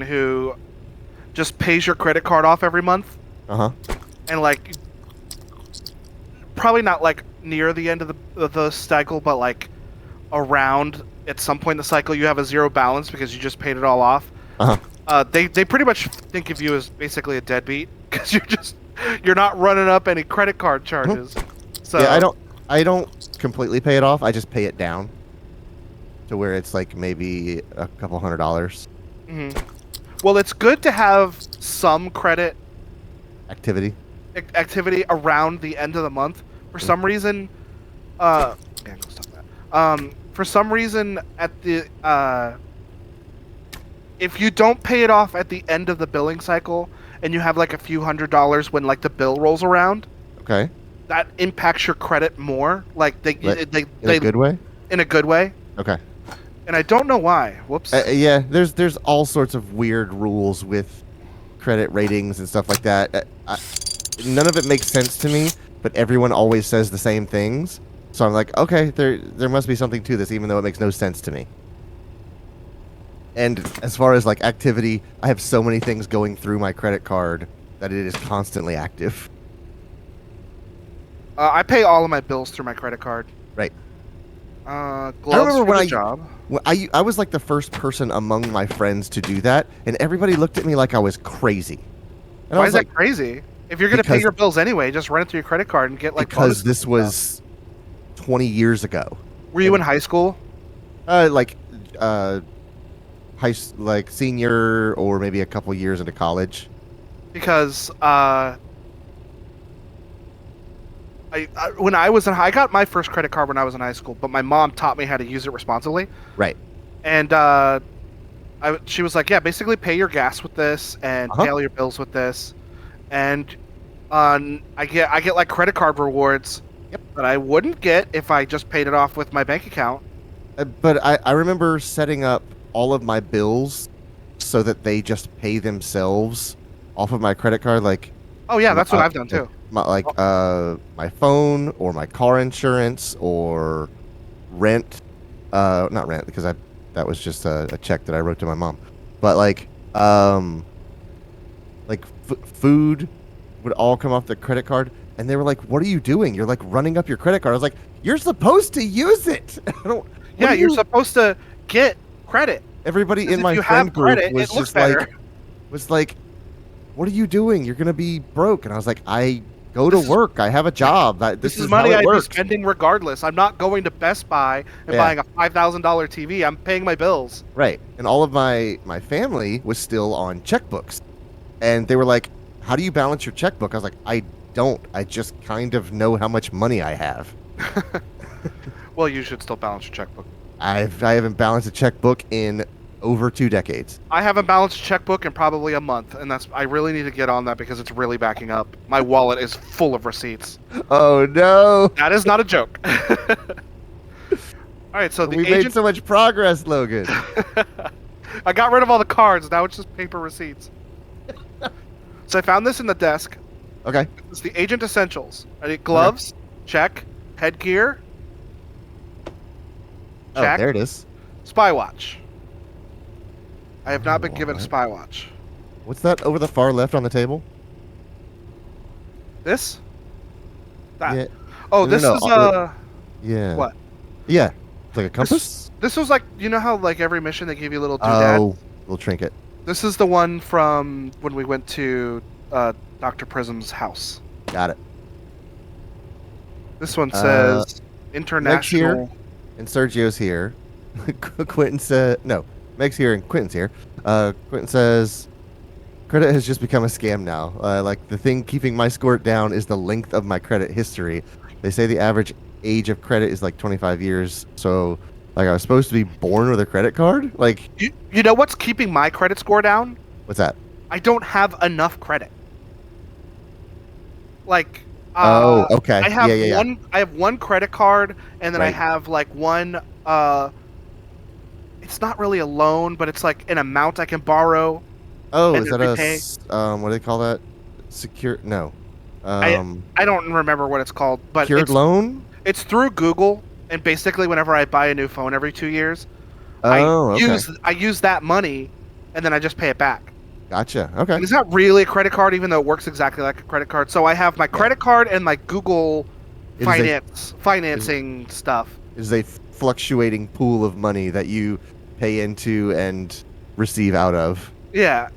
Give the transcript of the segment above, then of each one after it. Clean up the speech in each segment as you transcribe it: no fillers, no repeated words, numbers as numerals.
who just pays your credit card off every month, Uh-huh. and like probably not like near the end of the cycle, but like around at some point in the cycle you have a zero balance because you just paid it all off. Uh-huh. They pretty much think of you as basically a deadbeat because you're not running up any credit card charges. So Yeah, I don't completely pay it off. I just pay it down to where it's like maybe a couple $100 Well, it's good to have some credit activity. activity around the end of the month. For some reason, for some reason at the if you don't pay it off at the end of the billing cycle and you have like a few $100s when like the bill rolls around, Okay. that impacts your credit more. Like they In a good way? in a good way. Okay. And I don't know why. Whoops. Yeah, there's all sorts of weird rules with credit ratings and stuff like that. None of it makes sense to me, but everyone always says the same things. So I'm like, okay, there must be something to this, even though it makes no sense to me. And as far as like activity, I have so many things going through my credit card that it is constantly active. I pay all of my bills through my credit card. Right. Gloves I remember for when the job. I was like the first person among my friends to do that, and everybody looked at me like I was crazy. And I Why was is like, that crazy? If you're going to pay your bills anyway, just run it through your credit card and get like because bonuses this and was stuff. 20 years ago. Were you in high school? Like senior or maybe a couple years into college. Because when I was I got my first credit card when I was in high school, but my mom taught me how to use it responsibly. Right. And she was like, yeah, basically pay your gas with this and pay all your bills with this, and I get like credit card rewards. Yep. That I wouldn't get if I just paid it off with my bank account. But I remember setting up all of my bills so that they just pay themselves off of my credent card. Like, oh yeah, that's what I've done too. My phone or my car insurance or rent. Not rent because that was just a check that I wrote to my mom. But food would all come off the credit card, and they were like, "What are you doing? You're like running up your credit card." I was like, "You're supposed to use it." I don't. Yeah, you're supposed to get credit. Everybody in my friend group was just like, "What are you doing? You're gonna be broke." And I was like, "I go to work. I have a job. This is money how it I'd works." be spending regardless. I'm not going to Best Buy and buying a $5,000 TV. I'm paying my bills. Right. And all of my family was still on checkbooks. And they were like, "How do you balance your checkbook?" I was like, "I don't. I just kind of know how much money I have." Well, you should still balance your checkbook. I haven't balanced a checkbook in over 2 decades. I haven't balanced a checkbook in probably a month, and I really need to get on that because it's really backing up. My wallet is full of receipts. Oh no! That is not a joke. All right, so we made so much progress, Logan. I got rid of all the cards. Now it's just paper receipts. So I found this in the desk. Okay. It's the Agent Essentials. I need gloves. Check. Headgear. Check. Oh, there it is. Spy watch. I have not been given a spy watch. What's that over the far left on the table? This? That. Yeah. Oh, this is yeah. What? Yeah. It's like a compass? This was like, you know how like every mission they give you a little doodad? Oh, little trinket. This is the one from when we went to Dr. Prism's house. Got it. This one says international. Here, and Sergio's here. Quentin said no. Meg's here and Quentin's here. Quentin says, "Credit has just become a scam now. Like the thing keeping my score down is the length of my credit history. They say the average age of credit is like 25 years. So, like, I was supposed to be born with a credit card? Like, you know what's keeping my credit score down? What's that? I don't have enough credit. Like, oh, okay. I have one credit card, and then I have like one. It's not really a loan, but it's like an amount I can borrow. Oh, is that what do they call that? Secure? No. I don't remember what it's called, but secured loan. It's through Google, and basically, whenever I buy a new phone every 2 years, I use that money and then I just pay it back. Gotcha. Okay. And it's not really a credit card, even though it works exactly like a credit card. So I have my credit card and my Google It is a financing stuff. It is a fluctuating pool of money that you pay into and receive out of. Yeah,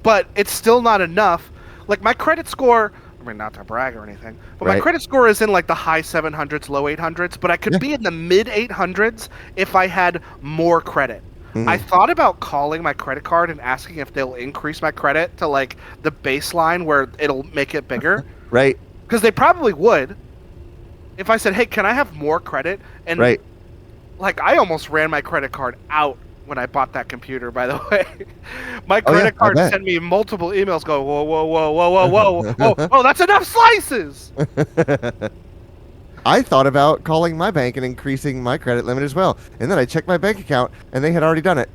but it's still not enough. Like my credit score, I mean, not to brag or anything, but my credit score is in like the high 700s, low 800s, but I could be in the mid 800s if I had more credit. I thought about calling my credit card and asking if they'll increase my credit to like the baseline where it'll make it bigger. Right. Because they probably would. If I said, hey, can I have more credit? And like I almost ran my credit card out when I bought that computer, by the way. My credit card sent me multiple emails going, whoa, whoa, whoa, whoa, whoa, whoa, whoa, whoa, that's enough slices! I thought about calling my bank and increasing my credit limit as well. And then I checked my bank account, and they had already done it.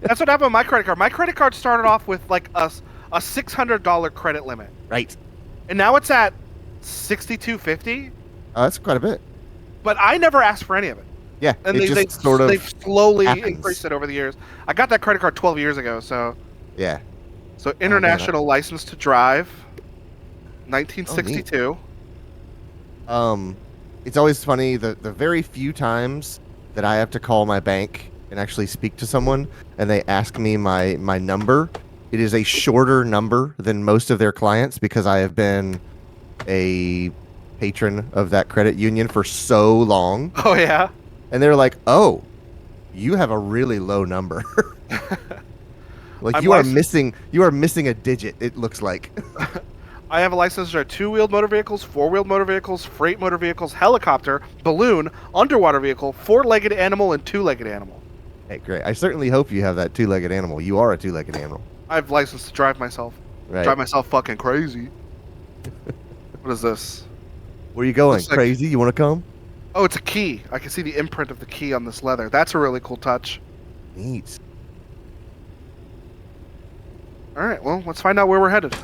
That's what happened with my credit card. My credit card started off with like a $600 credit limit. Right. And now it's at $6,250. That's quite a bit. But I never asked for any of it. Yeah, and they've slowly increased it over the years. I got that credit card 12 years ago, so... Yeah. So, international license to drive, 1962. It's always funny, the very few times that I have to call my bank and actually speak to someone, and they ask me my number, it is a shorter number than most of their clients because I have been a patron of that credit union for so long. Oh, yeah? And they're like, oh, you have a really low number. Like you are missing a digit, it looks like. I have a license for two-wheeled motor vehicles, four-wheeled motor vehicles, freight motor vehicles, helicopter, balloon, underwater vehicle, four-legged animal, and two-legged animal. Hey, great. I certainly hope you have that two-legged animal. You are a two-legged animal. I have license to drive myself. Right. Drive myself fucking crazy. What is this? Where are you going? Crazy? You want to come? Oh, it's a key. I can see the imprint of the key on this leather. That's a really cool touch. Neat. All right, well, let's find out where we're headed.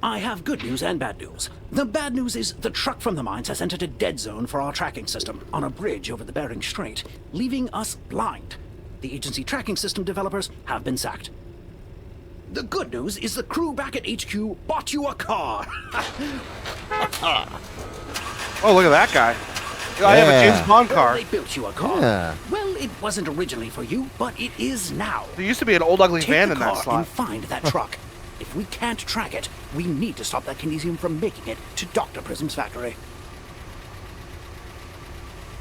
I have good news and bad news. The bad news is the truck from the mines has entered a dead zone for our tracking system on a bridge over the Bering Strait, leaving us blind. The agency tracking system developers have been sacked. The good news is the crew back at HQ bought you a car. Oh, look at that guy. I have a James Bond car. They built you a car. Yeah. Well, it wasn't originally for you, but it is now. There used to be an old ugly van in that Take the car slot. and find that truck. If we can't track it, we need to stop that kinesium from making it to Dr. Prism's factory.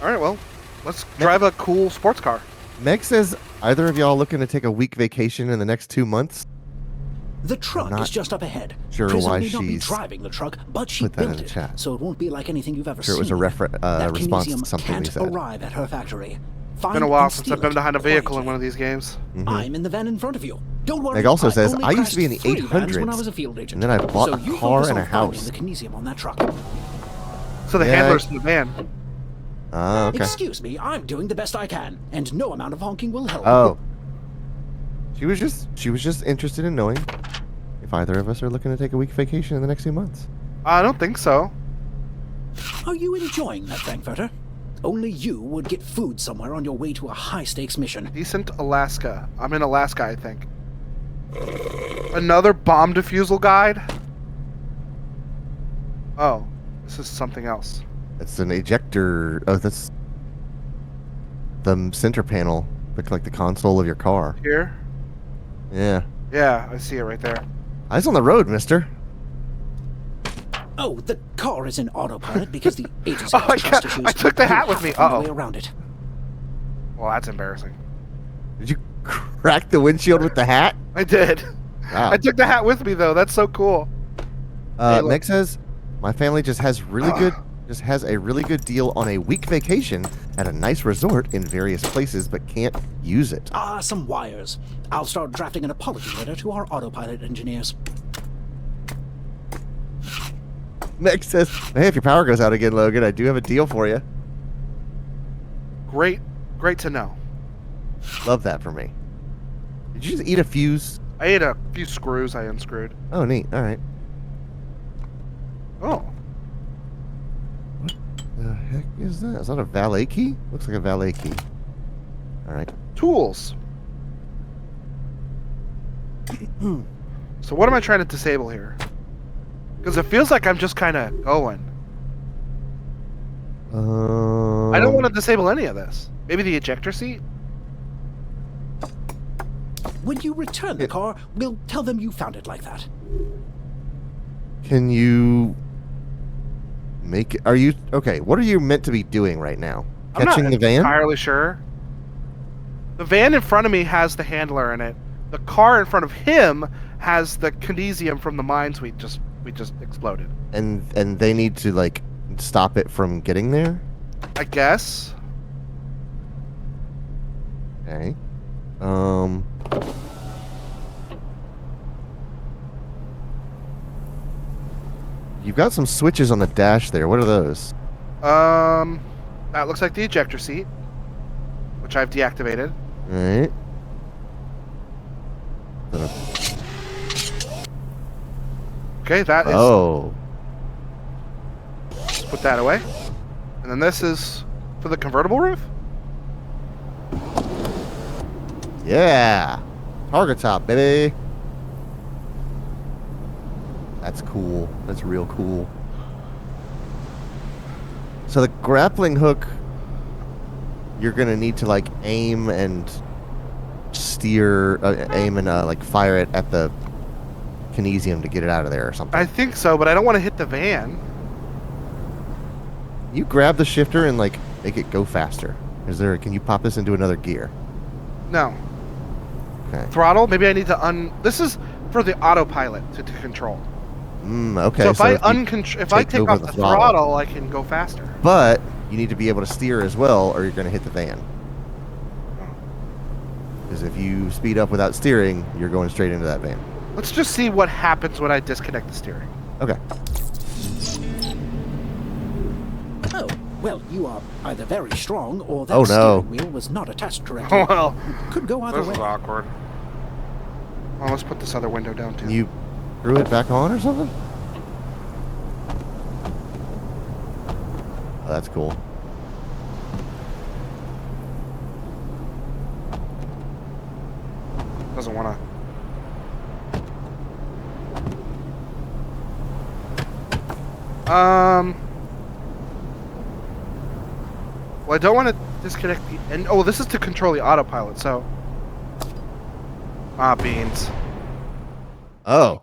All right, well, let's drive a cool sports car. Meg says, either of y'all looking to take a week vacation in the next 2 months? The truck is just up ahead. Sure Prism why may not be she's driving the truck, but she put that in built the it, chat. so it won't be like anything you've ever Sure, seen. it was a that response to kinesium something we can't said. arrive at her factory. It's Find been a while and since steal I've been it behind a vehicle in quietly. one of these games. I'm in the van in front of you. Don't worry. Meg also says, only I used to be in the crashed 3 vans when I 800s, was a field agent. and then I bought so a you car focus and a on finding house. The kinesium on that truck. So the handler's in the van. Oh, okay. Excuse me, I'm doing the best I can, and no amount of honking will help. Oh. She was just interested in knowing if either of us are looking to take a week vacation in the next 2 months. I don't think so. Are you enjoying that, Frankfurter? Only you would get food somewhere on your way to a high-stakes mission. Decent Alaska. I'm in Alaska, I think. Another bomb defusal guide? Oh, this is something else. It's an ejector. Oh, that's the center panel. Looks like the console of your car. Here? Yeah. Yeah, I see it right there. Eyes on the road, mister. Oh, the car is in autopilot because the agency Oh, has trust issues. I took the hat with me. Way around it. Well, that's embarrassing. Did you crack the windshield with the hat? I did. Wow. I took the hat with me, though. That's so cool. Hey, Meg says, my family just has a really good deal on a week vacation at a nice resort in various places, but can't use it. Some wires. I'll start drafting an apology letter to our autopilot engineers. Meg says, hey, if your power goes out again, Logan, I do have a deal for you. Great to know. Love that for me. Did you just eat a fuse? I ate a few screws I unscrewed. Oh, neat. All right. Oh. What the heck is that? Is that a valet key? Looks like a valet key. All right. Tools. So what am I trying to disable here? Because it feels like I'm just kind of going. I don't want to disable any of this. Maybe the ejector seat? When you return the car, we'll tell them you found it like that. Can you make it? Are you okay? What are you meant to be doing right now? Catching I'm the not van? entirely sure. The van in front of me has the handler in it. The car in front of him has the kinesium from the mines we just exploded. And they need to like stop it from getting there? I guess. Okay. You've got some switches on the dash there. What are those? That looks like the ejector seat, which I've deactivated. All right. Okay, that is. Oh. Let's put that away. And then this is for the convertible roof? Yeah. Target top, baby. That's cool. That's real cool. So the grappling hook, you're gonna need to like aim and steer, aim and like fire it at the kinesium to get it out of there or something. I think so, but I don't want to hit the van. You grab the shifter and like make it go faster. Can you pop this into another gear? No. Okay. Throttle? Maybe I need to This is for the autopilot to control. Okay. So if I take over off the throttle, I can go faster. But you need to be able to steer as well, or you're going to hit the van. Because if you speed up without steering, you're going straight into that van. Let's just see what happens when I disconnect the steering. Okay. Oh, well, you are either very strong or that Oh, no. steering wheel was not attached correctly. Well, Could go either this way. is awkward. Well, let's put this other window down too. You threw it back on or something? Oh, that's cool. Doesn't want to. Well, I don't want to disconnect the. And oh, this is to control the autopilot. So. Beans. Oh.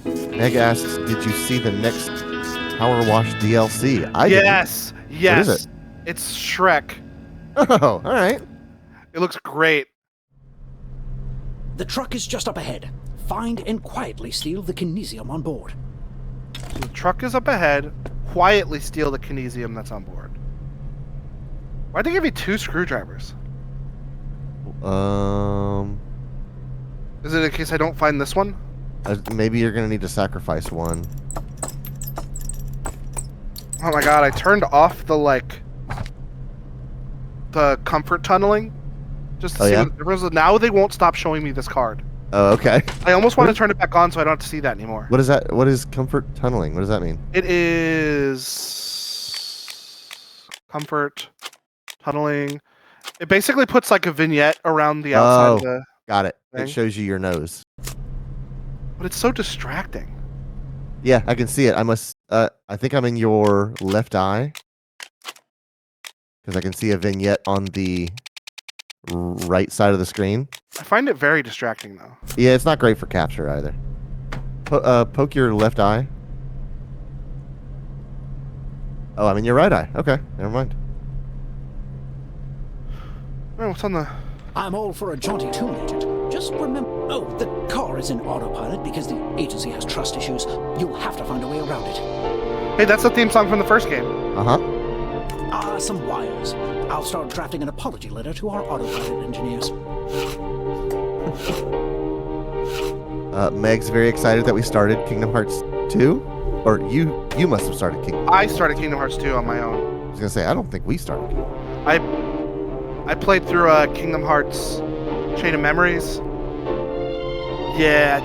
Meg asks, did you see the next Power Wash DLC? I didn't. Yes. Yes. What is it? It's Shrek. Oh, all right. It looks great. The truck is just up ahead. Find and quietly steal the kinesium on board. So the truck is up ahead. Quietly steal the kinesium that's on board. Why'd they give me 2 screwdrivers? Is it in case I don't find this one? Maybe you're gonna need to sacrifice one. Oh my god, I turned off the comfort tunneling. Just to see what the difference is. Now they won't stop showing me this card. Oh, okay. I almost want to turn it back on so I don't have to see that anymore. What is that? What is comfort tunneling? What does that mean? It is comfort tunneling. It basically puts like a vignette around the outside of the got it. thing. It shows you your nose. But it's so distracting. Yeah, I can see it. I think I'm in your left eye. Because I can see a vignette on the right side of the screen. I find it very distracting though. Yeah, it's not great for capture either. Poke your left eye. Oh, I'm in your right eye. Okay, never mind. Oh, what's on the... I'm all for a jaunty tune, Agent. Just remember... Oh, the car is in autopilot because the agency has trust issues. You'll have to find a way around it. Hey, that's the theme song from the first game. Uh-huh. Some wires. I'll start drafting an apology letter to our autopilot engineers. Meg's very excited that we started Kingdom Hearts 2. Or you must have started Kingdom. I started Kingdom Hearts 2 on my own. I was gonna say I don't think we started. I played through Kingdom Hearts Chain of Memories. Yeah,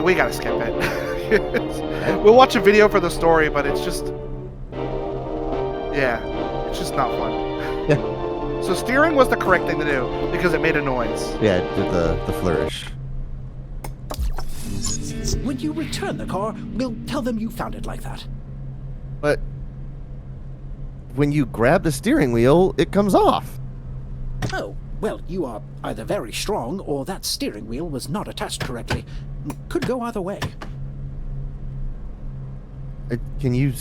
we gotta skip it. We'll watch a video for the story, but it's just... Yeah, it's just not fun. Yeah. So steering was the correct thing to do, because it made a noise. Yeah, it did the flourish. When you return the car, we'll tell them you found it like that. But when you grab the steering wheel, it comes off. Oh, well, you are either very strong or that steering wheel was not attached correctly. Could go either way. Can you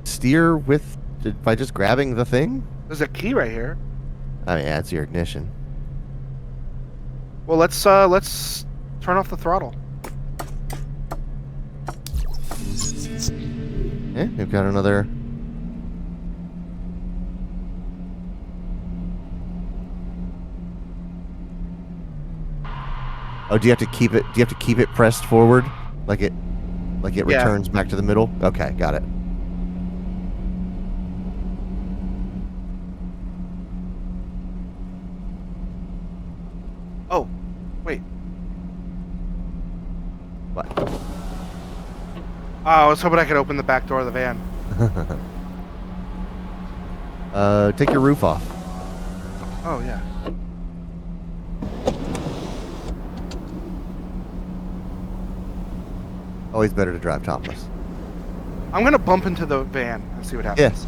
steer by just grabbing the thing? There's a key right here. I mean, that's your ignition. Well, let's turn off the throttle. Yeah, we've got another. Oh, do you have to keep it? Do you have to keep it pressed forward, like it Yeah. returns back to the middle? Okay, got it. Oh, wait. What? Oh, I was hoping I could open the back door of the van. Take your roof off. Oh, yeah. Always better to drive topless. I'm going to bump into the van and see what happens. Yes.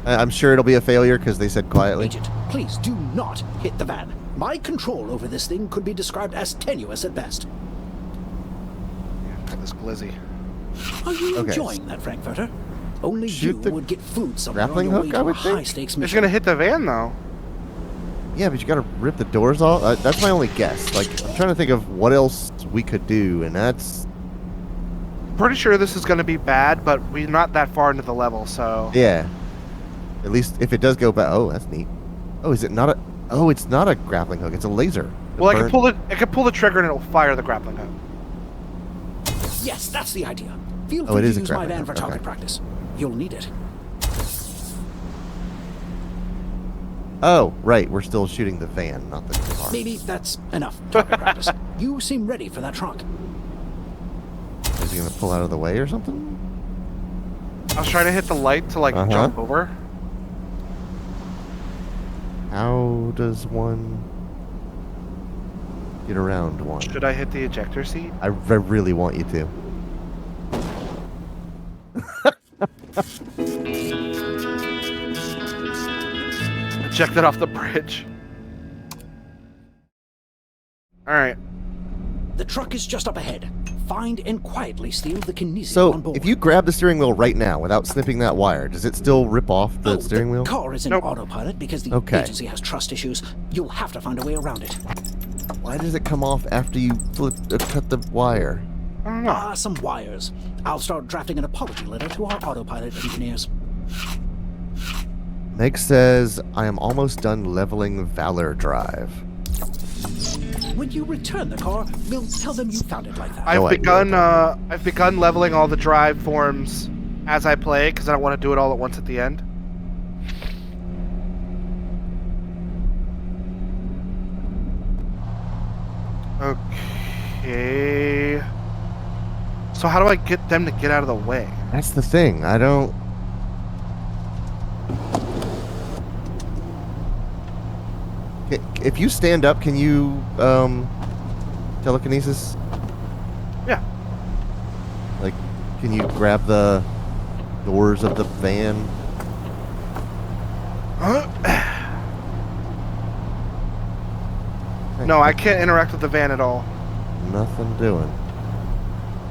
I'm sure it'll be a failure because they said quietly. Agent, please do not hit the van. My control over this thing could be described as tenuous at best. Yeah, got this glizzy. Are you Okay. enjoying that, Frankfurter? Only Shoot you the would get food somewhere on grappling your hook, way I to a would think? high-stakes It's mission. going to hit the van, though. Yeah, but you gotta rip the doors off. That's my only guess. Like, I'm trying to think of what else we could do, and that's... Pretty sure this is going to be bad, but we're not that far into the level, so... Yeah. At least if it does go back. Oh, that's neat. Oh, is it not a... Oh, it's not a grappling hook. It's a laser. Well, I can pull the trigger and it'll fire the grappling hook. Yes, that's the idea. Feel Oh, free it to is a use my grappling van for hook, target okay. practice. You'll need it. Oh, right. We're still shooting the van, not the car. Maybe that's enough target practice. You seem ready for that trunk. Is he gonna pull out of the way or something? I was trying to hit the light to, like, Uh-huh. jump over. How does one get around one? Should I hit the ejector seat? I really want you to. Ejected off the bridge. Alright. The truck is just up ahead. Find and quietly steal the kinesium So, on board. if you grab the steering wheel right now without snipping that wire, does it still rip off the steering wheel? The car is in Nope. autopilot because the Okay. agency has trust issues. You'll have to find a way around it. Why does it come off after you cut the wire? I don't know. Ah, some wires. I'll start drafting an apology letter to our autopilot engineers. Meg says, I am almost done leveling Valor Drive. When you return the car, we'll tell them you found it like that. No idea. I've begun leveling all the drive forms as I play because I don't want to do it all at once at the end. Okay. So how do I get them to get out of the way? That's the thing. I don't... If you stand up, can you telekinesis? Yeah. Like, can you grab the doors of the van? No, I can't interact with the van at all. Nothing doing.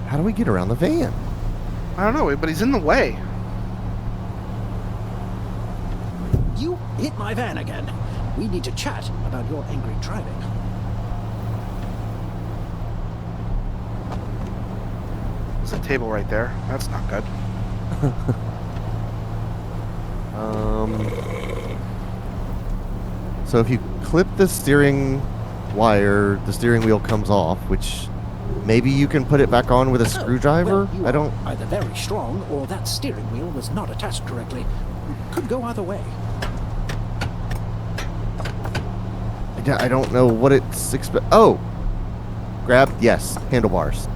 How do we get around the van? I don't know, but he's in the way. You hit my van again. We need to chat about your angry driving. There's a table right there. That's not good. So if you clip the steering wire, the steering wheel comes off, which maybe you can put it back on with a screwdriver? Well, you I don't... are either very strong or that steering wheel was not attached correctly. Could go either way. I don't know what it's Oh! Grab, yes, handlebars.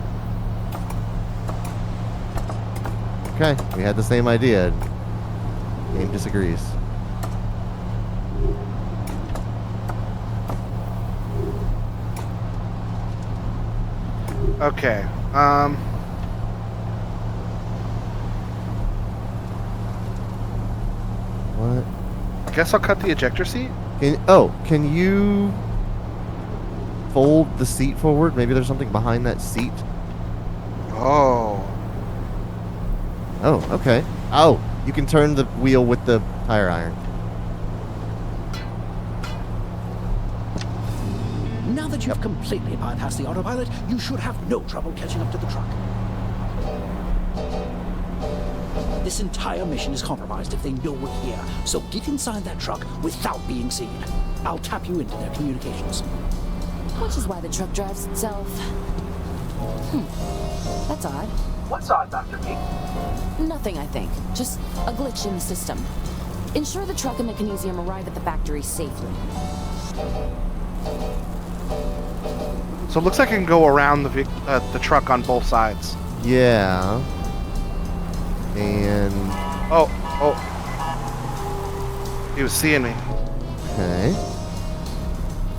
Okay, we had the same idea. Game disagrees. Okay. What? I guess I'll cut the ejector seat. Can you fold the seat forward? Maybe there's something behind that seat. Oh. Oh, okay. Oh, you can turn the wheel with the tire iron. Now that you've completely bypassed the autopilot, you should have no trouble catching up to the truck. This entire mission is compromised if they know we're here, so get inside that truck without being seen. I'll tap you into their communications. Which is why the truck drives itself. That's odd. What's odd, Dr. B? Nothing, I think. Just a glitch in the system. Ensure the truck and mechanisium arrive at the factory safely. So it looks like I can go around the truck on both sides. Yeah. And Oh. He was seeing me. okay.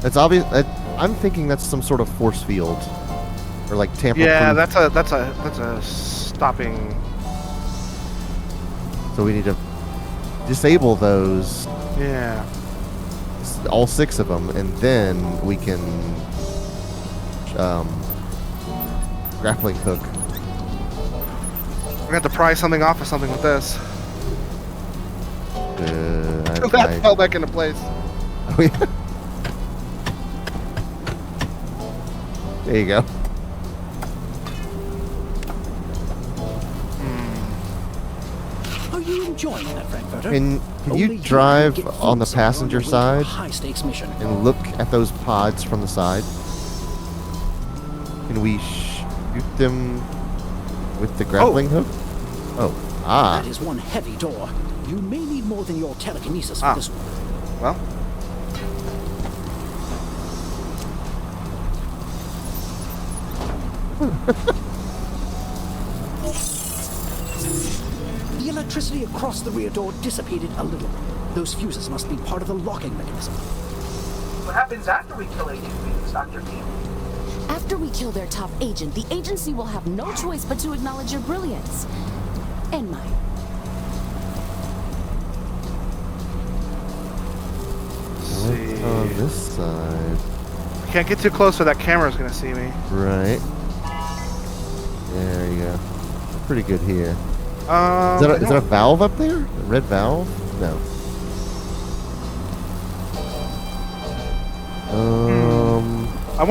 That's obvious. I'm thinking that's some sort of force field, or like tamper-proof. Yeah, that's a stopping. So we need to disable those, Yeah. all 6 of them, and then we can grappling hook. We're gonna have to pry something off of something with this. That fell back into place. Oh, yeah. There you go. Are you enjoying that, Frankfurter? Can Only you you drive can get on the full supply passenger on your way to a side high-stakes mission. and look at those pods from the side? Can we shoot them with the grappling hook? Oh, That is one heavy door. You may need more than your telekinesis for this one. Well. The electricity across the rear door dissipated a little. Those fuses must be part of the locking mechanism. What happens after we kill Agent Venus, Dr. B? After we kill their top agent, the agency will have no choice but to acknowledge your brilliance. And mine. what's on this side? Can't get too close or that camera's gonna see me. Right. There you go. Pretty good here. I Is that a valve up there? A red valve? No.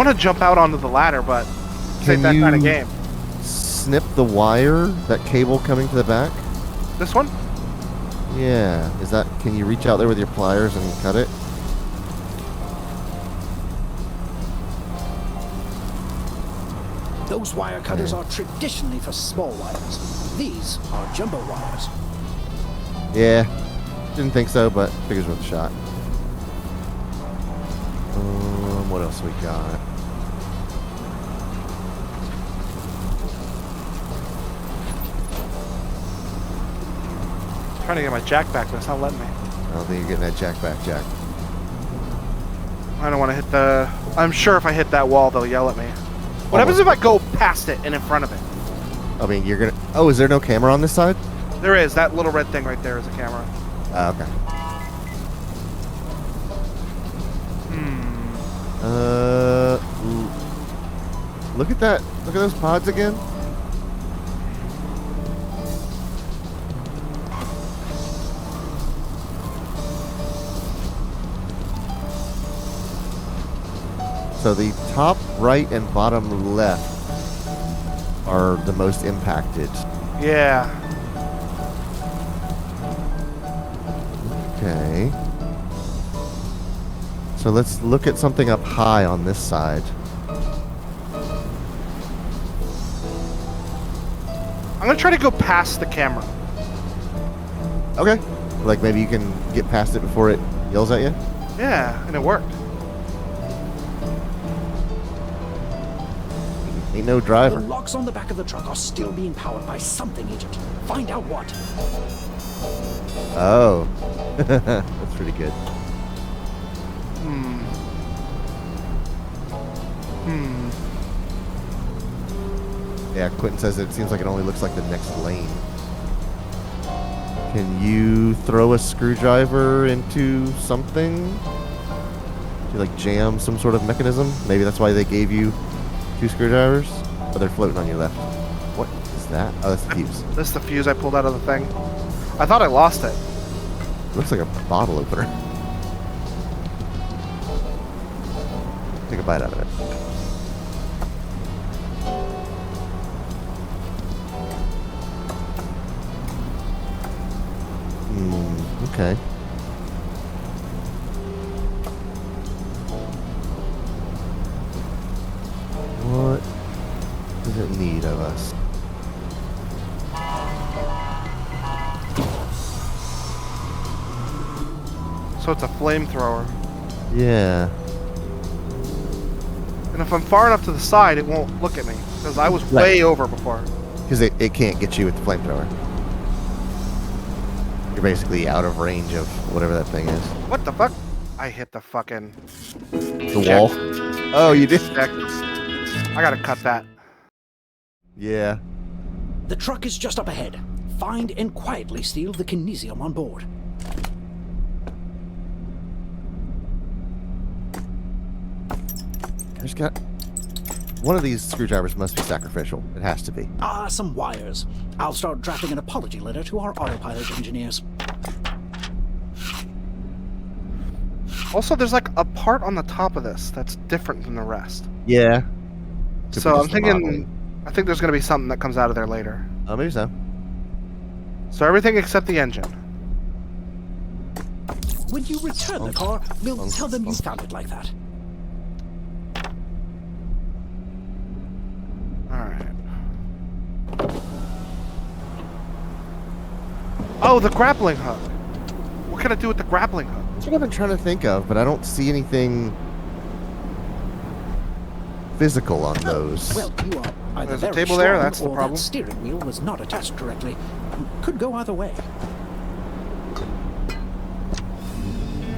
want to jump out onto the ladder, but it's ain't that kind of game. Snip the wire, that cable coming to the back? This one? Yeah. Is that? Can you reach out there with your pliers and cut it? Those wire cutters are traditionally for small wires. These are jumbo wires. Yeah. Didn't think so, but figures worth a shot. What else we got? Trying to get my jack back, but it's not letting me. I don't think you're getting that jack back, Jack. I don't want to hit the... I'm sure if I hit that wall, they'll yell at me. What happens if I go past it and in front of it? I mean, you're gonna... Oh, is there no camera on this side? There is. That little red thing right there is a camera. Okay. Look at that. Look at those pods again. So the top right and bottom left are the most impacted. Yeah. Okay. So let's look at something up high on this side. I'm going to try to go past the camera. Okay. Like maybe you can get past it before it yells at you? Yeah, and it worked. Ain't no The driver. locks on the back of the truck are still being powered by something, Agent. Find out what. Oh. That's pretty good. Yeah, Quentin says it seems like it only looks like the next lane. Can you throw a screwdriver into something? Do you like jam some sort of mechanism? Maybe that's why they gave you 2 screwdrivers? Oh, they're floating on your left. What is that? Oh, that's the fuse. This is the fuse I pulled out of the thing. I thought I lost it. Looks like a bottle opener. Take a bite out of it. Okay. What does it need of us? So it's a flamethrower. Yeah. And if I'm far enough to the side, it won't look at me. Because I was way over before. Because it can't get you with the flamethrower. You're basically out of range of whatever that thing is. What the fuck? I hit the fucking... The wall? Oh, you did? I gotta cut that. Yeah. The truck is just up ahead. Find and quietly steal the kinesium on board. I just got... One of these screwdrivers must be sacrificial. It has to be. Ah, some wires. I'll start drafting an apology letter to our autopilot engineers. Also, there's like a part on the top of this that's different than the rest. Yeah. Could So be I'm just the modeling. thinking... I think there's gonna be something that comes out of there later. Oh, maybe so. So everything except the engine. When you return the car, we'll tell them you found it like that. Alright. Oh, the grappling hook. What can I do with the grappling hook? That's what I've been trying to think of, but I don't see anything physical on those. Well, you are either There's a very table there, strong, that's the or problem. that steering wheel was not attached directly. Could go either way.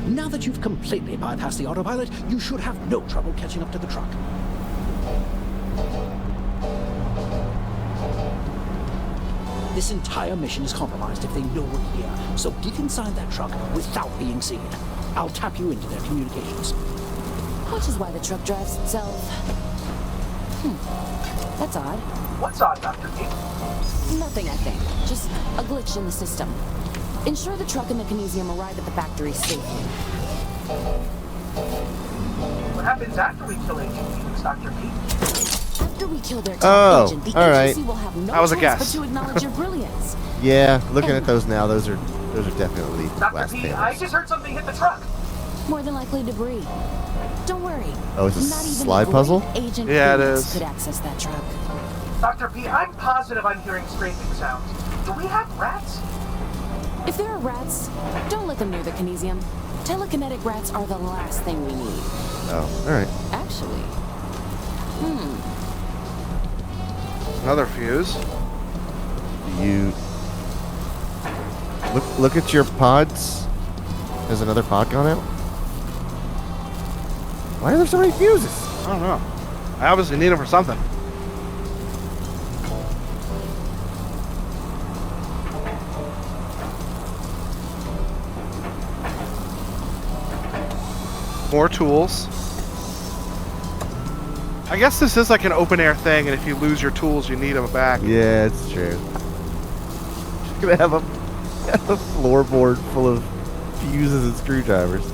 Now that you've completely bypassed the autopilot, you should have no trouble catching up to the truck. This entire mission is compromised if they know we're here, so get inside that truck without being seen. I'll tap you into their communications. Which is why the truck drives itself. That's odd. What's odd, Dr. P? Nothing, I think. Just a glitch in the system. Ensure the truck and the kinesium arrive at the factory safely. What happens after we kill Agent Phoenix, Dr. P? After we kill their Oh, top agent, the all right. agency will have no That was a choice guess. but to acknowledge your brilliance. Yeah, looking at those now, those are definitely Dr. last P, I panels. just heard something hit the truck. More than likely debris. Don't worry. Oh, it's a Not even slide great puzzle? Agent Yeah, it Phoenix is. could access that truck. Dr. P, I'm positive I'm hearing scraping sounds. Do we have rats? If there are rats, don't let them near the kinesium. Telekinetic rats are the last thing we need. Oh, all right. Actually. Another fuse. You look at your pods. Has another pod gone out? Why are there so many fuses? I don't know. I obviously need them for something. More tools. I guess this is like an open air thing, and if you lose your tools, you need them back. Yeah, it's true. Just gonna have a floorboard full of fuses and screwdrivers.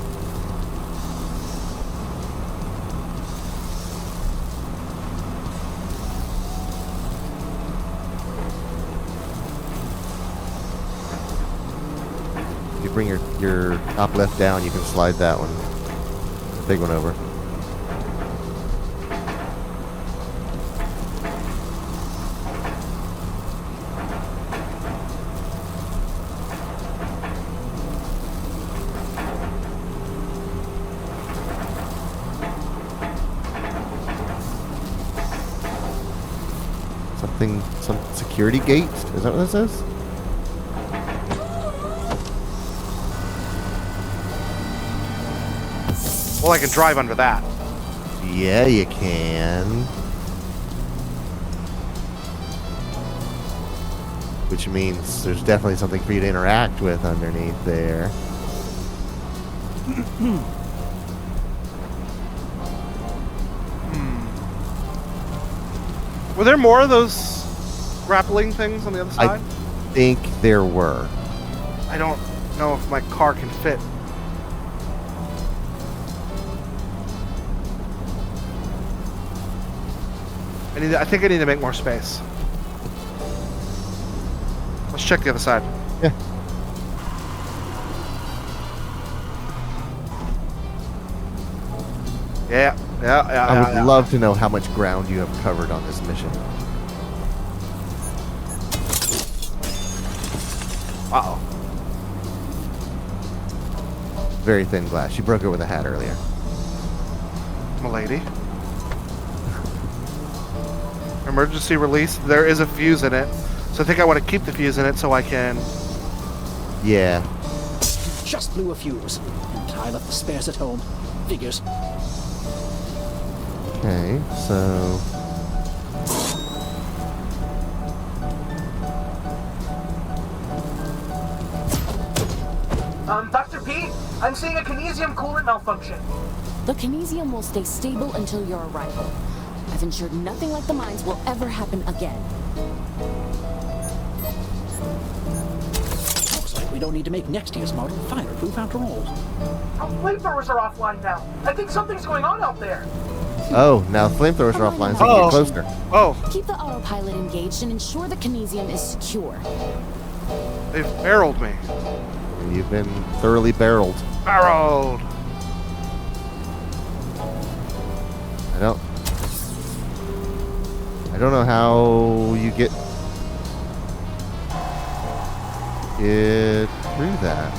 If you bring your top left down, you can slide that one, the big one over. Some security gate? Is that what that says? Well, I can drive under that. Yeah, you can. which means there's definitely something for you to interact with underneath there. Were there more of those grappling things on the other side? I think there were. I don't know if my car can fit. I think I need to make more space. Let's check the other side. Yeah. Yeah. I would love to know how much ground you have covered on this mission. Uh-oh. Very thin glass. You broke it with a hat earlier. Milady. Emergency release. There is a fuse in it. So I think I want to keep the fuse in it so I can... Yeah. Just blew a fuse. And I left the spares at home. Figures. Okay, so... Dr. P, I'm seeing a kinesium coolant malfunction. The kinesium will stay stable until your arrival. I've ensured nothing like the mines will ever happen again. Looks like we don't need to make next year's model fireproof after all. Our flamethrowers are offline now. I think something's going on out there. Oh, now flamethrowers are offline, so you can get closer. Oh, Keep the autopilot engaged and ensure the kinesium is secure. they've barreled me. You've been thoroughly barreled. Barreled! I don't know how you get it through that.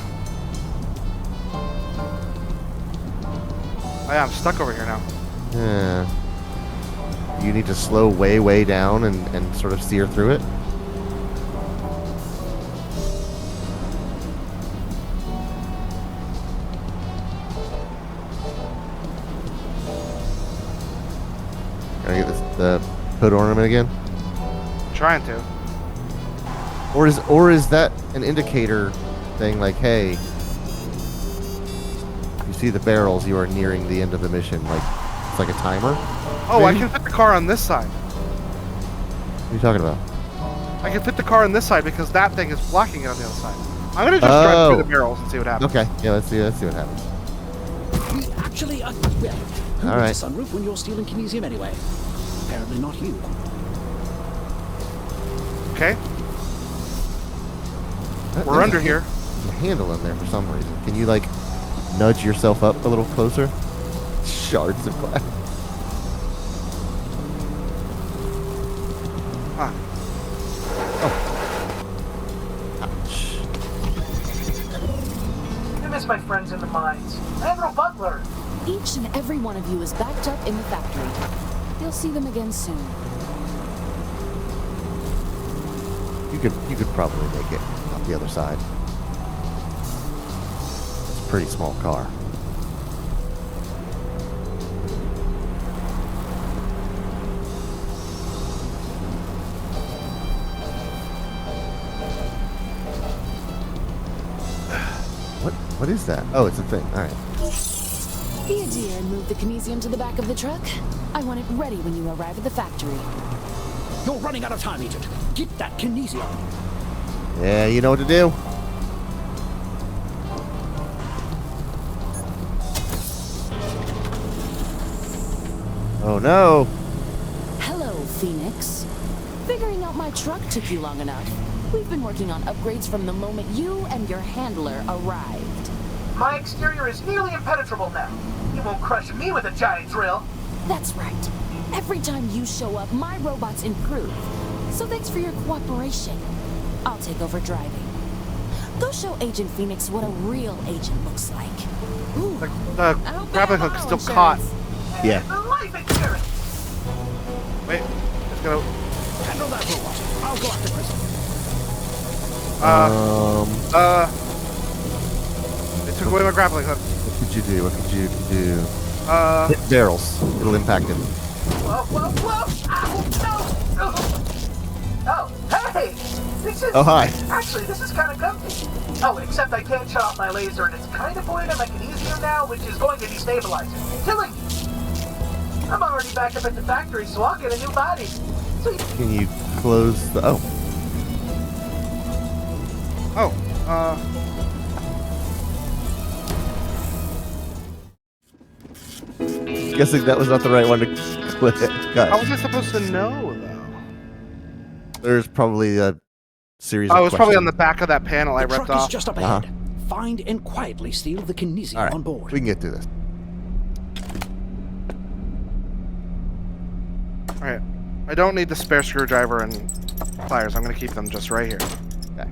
Oh yeah, I'm stuck over here now. Yeah. You need to slow way down and sort of steer through it. Can I get the hood ornament again? I'm trying to. Or is that an indicator thing like, hey, you see the barrels, you are nearing the end of the mission. Like, it's like a timer? Oh, I Maybe? can fit the car on this side. What are you talking about? I can fit the car on this side because that thing is blocking it on the other side. I'm gonna just drive through the barrels and see what happens. Okay, yeah, let's see what happens. We actually are... Well, who All right. needs a sunroof when you're stealing kinesium anyway? Apparently not you. Okay, we're There's under a here. There's a handle in there for some reason. Can you, like, nudge yourself up a little closer? Shards of glass. Huh. Ouch. I miss my friends in the mines. I have no butler. Each and every one of you is backed up in the factory. You'll see them again soon. You could probably make it out the other side. It's a pretty small car. What is that? Oh, it's a thing. All right. Be a dear and move the kinesium to the back of the truck. I want it ready when you arrive at the factory. You're running out of time, Agent. Get that kinesium. Yeah, you know what to do. Oh no. Hello, Phoenix. Figuring out my truck took you long enough. We've been working on upgrades from the moment you and your handler arrived. My exterior is nearly impenetrable now. You won't crush me with a giant drill. That's right. Every time you show up, my robots improve. So thanks for your cooperation. I'll take over driving. Go show Agent Phoenix what a real agent looks like. Ooh, The I hope grappling they have hook is still auto caught. insurance. Yeah. The life insurance. Wait, it's gonna. Handle that robot. I'll go after Prism. They took away my grappling hook. What could you do? What could you do? Hit barrels. It'll impact him. Whoa, whoa, whoa! Ow, no! Oh, hey! These Oh, hi. Actually, this is kind of comfy. Oh, except I can't shut off my laser, and it's kind of void on my kinesium now, which is going to destabilize it, killing me. I'm already back up at the factory, so I'll get a new body. Sweet. Can you close the... Oh. Guessing that was not the right one to click. How was I supposed to know, though? There's probably a series Oh, of it was probably on questions. the back of that panel I The ripped truck is off. just up ahead. Find and quietly steal the kinesium All right, on board. we can get through this. Alright. I don't need the spare screwdriver and pliers. I'm going to keep them just right here. Okay.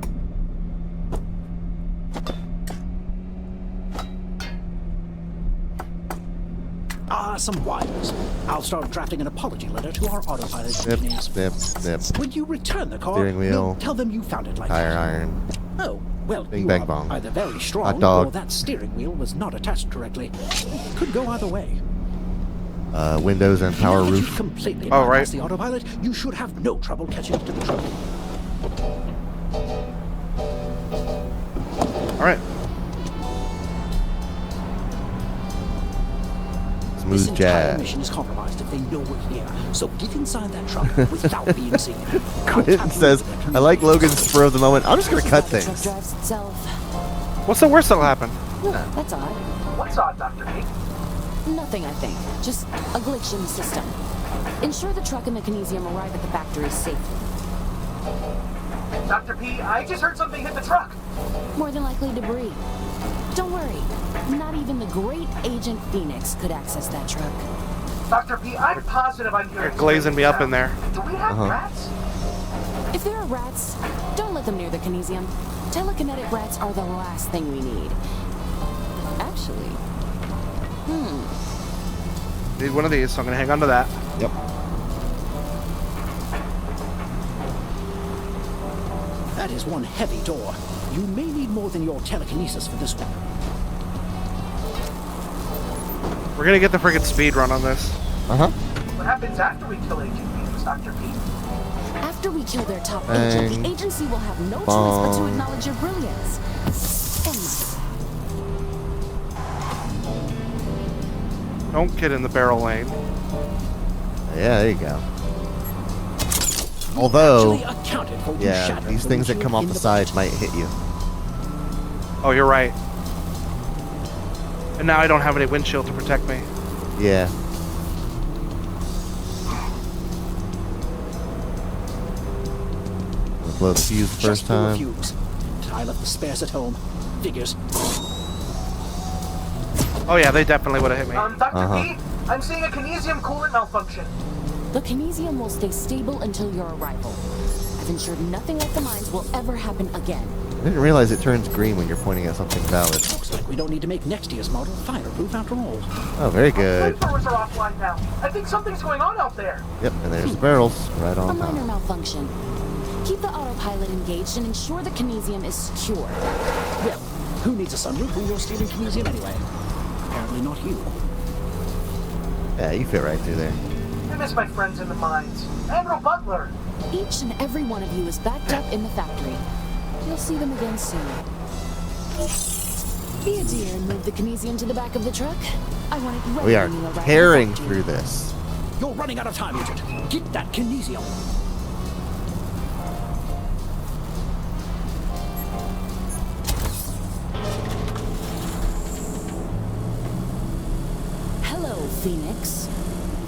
Some wires. I'll start drafting an apology letter to our autopilot Snip, engineers. snip, snip. When you return the car, Steering wheel. you'll tell them you found it like Tire that. iron. Oh, well, Bing, you bang, are bong. either very strong Hot dog. or that steering wheel was not attached correctly. It could go either way. Windows and power Now that roof. you've completely Oh, right. bypassed the autopilot, you should have no trouble catching up to the truck. Alright. This Smooth entire jazz. mission is compromised if they know we're here. So get inside that truck without being seen. Quentin says, I like Logan's spur of the moment. I'm just going to cut The truck things. drives itself. What's the worst that'll happen? Ooh, that's odd. What's odd, Dr. P? Nothing, I think. Just a glitch in the system. Ensure the truck and the kinesium arrive at the factory safely. Dr. P, I just heard something hit the truck. More than likely debris. Don't worry. Not even the great Agent Phoenix could access that truck. Dr. P, I'm positive I'm hearing You're glazing me up in there. Do we have rats? If there are rats, don't let them near the kinesium. Telekinetic rats are the last thing we need. Actually, Need one of these, so I'm going to hang on to that. Yep. That is one heavy door. You may need more than your telekinesis for this one. We're going to get the friggin' speed run on this. Uh-huh. What happens after we kill Agent Phoenix, Dr. P? after we kill their top Bang. agent, the agency will have no choice but Bong. to acknowledge your brilliance. And Don't get in the barrel lane. Yeah, there you go. Although, Actually accounted for yeah, shattering these the things that windshield come off in the the side might hit you. Oh, you're right. And now I don't have any windshield to protect me. Yeah. We'll blow the fuse the first Just blew a time. fuse. I left the spares at home. Figures. Oh yeah, they definitely would have hit me. Dr. P, I'm seeing a kinesium coolant malfunction. the kinesium will stay stable until your arrival. I've ensured nothing like the mines will ever happen again. I didn't realize it turns green when you're pointing at something valid. Looks like we don't need to make next year's model fireproof after all. Oh, very good. Flamethrowers are offline now. I think something's going on out there. Yep, and there's the barrels right A on minor top. malfunction. Keep the autopilot engaged and ensure the kinesium is secure. Well, who needs a sunroof when you're stealing kinesium anyway? Apparently not you. Yeah, you fit right through there. I miss my friends in the mines. Admiral Butler. Each and every one of you is backed up in the factory. You'll see them again soon. Be a dear and move the kinesium to the back of the truck. I want it ready We are when you arrive at the tearing factory. through this. You're running out of time, Agent. Get that kinesium. Hello, Phoenix.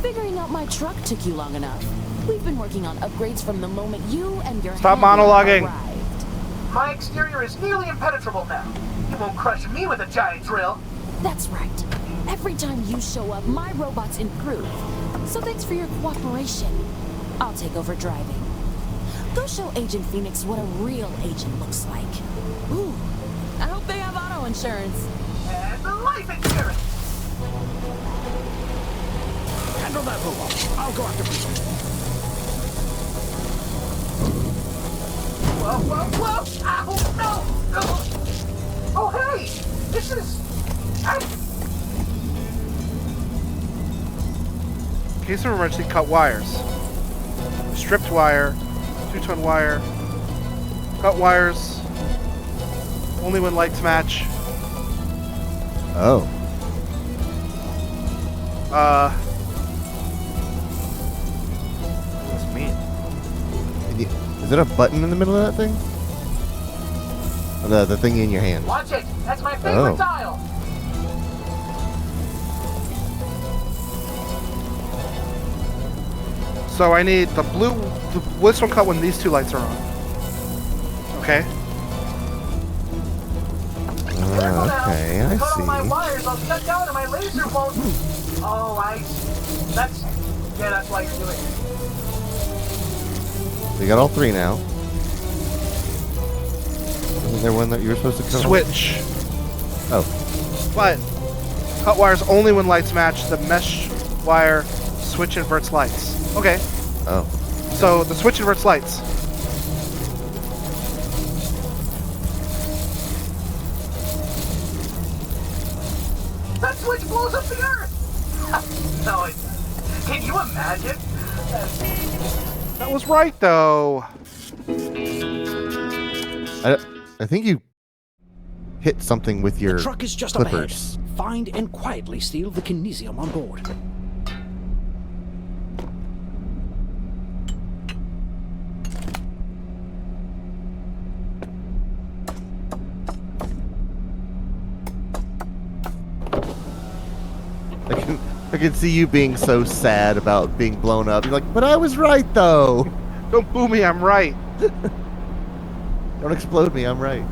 Figuring out my truck took you long enough. We've been working on upgrades from the moment you and your Stop handler monologuing. arrived. My exterior is nearly impenetrable now. You won't crush me with a giant drill. That's right. Every time you show up, my robots improve. So thanks for your cooperation. I'll take over driving. Go show Agent Phoenix what a real agent looks like. Ooh, I hope they have auto insurance. And the life insurance. Handle that robot. I'll go after people. Whoa, whoa, whoa! Ow, no! No! Oh, hey! This is... In case of emergency, cut wires. Stripped wire, two-tone wire. Cut wires. Only when lights match. Oh. What does this mean? Is there a button in the middle of that thing? The thing in your hand. Watch it. That's my favorite tile. So I need the blue. This one cut when these two lights are on. Okay. Okay, I Cut all my see. wires. I'll shut down and my laser won't. Oh, I see. That's why you're doing it. So you got all three now. Wasn't there one that you were supposed to cut? Switch. Oh. But cut wires only when lights match. The mesh wire switch inverts lights. Okay. Oh. So the switch inverts lights. That switch blows up the earth. No, can you imagine? That was right though. I think you hit something with your The truck is just up ahead. clippers. Find and quietly steal the kinesium on board. I can see you being so sad about being blown up. You're like, but I was right though. Don't boo me, I'm right. Don't explode me, I'm right.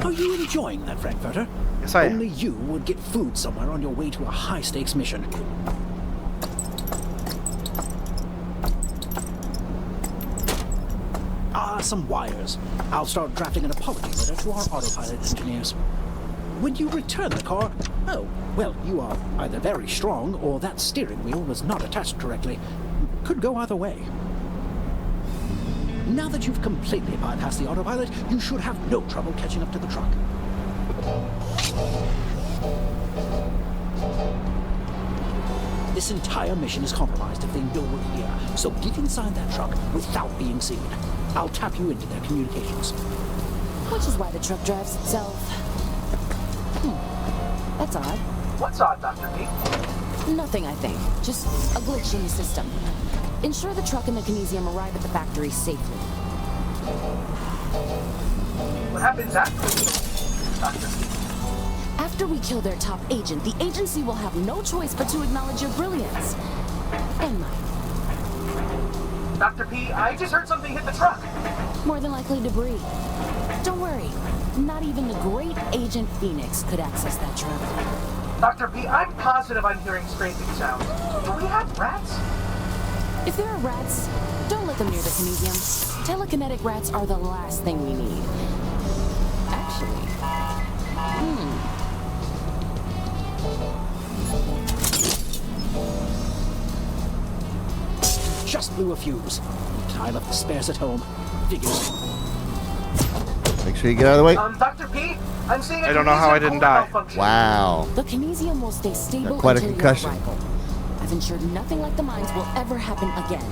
Are you enjoying that, Frankfurter? Yes, I am. Only you would get food somewhere on your way to a high-stakes mission. Some wires. I'll start drafting an apology letter to our autopilot engineers. When you return the car, oh, well, you are either very strong or that steering wheel was not attached correctly. Could go either way. Now that you've completely bypassed the autopilot, you should have no trouble catching up to the truck. This entire mission is compromised if they know we're here, so get inside that truck without being seen. I'll tap you into their communications. Which is why the truck drives itself. That's odd. What's odd, Dr. P? Nothing, I think. Just a glitch in the system. Ensure the truck and the kinesium arrive at the factory safely. What happens after, Dr. P? After we kill their top agent, the agency will have no choice but to acknowledge your brilliance. And mine. Dr. P, I just heard something hit the truck. More than likely debris. Don't worry. Not even the great Agent Phoenix could access that truck. Dr. P, I'm positive I'm hearing scraping sounds. Do we have rats? If there are rats, don't let them near the kinesium. Telekinetic rats are the last thing we need. Actually, Just blew a fuse. I left the spares at home. Figures. Make sure you get out of the way. Dr. P, I'm seeing I don't know how I didn't die. Wow. the kinesium will stay stable Quite a until concussion. your arrival. I've ensured nothing like the mines will ever happen again.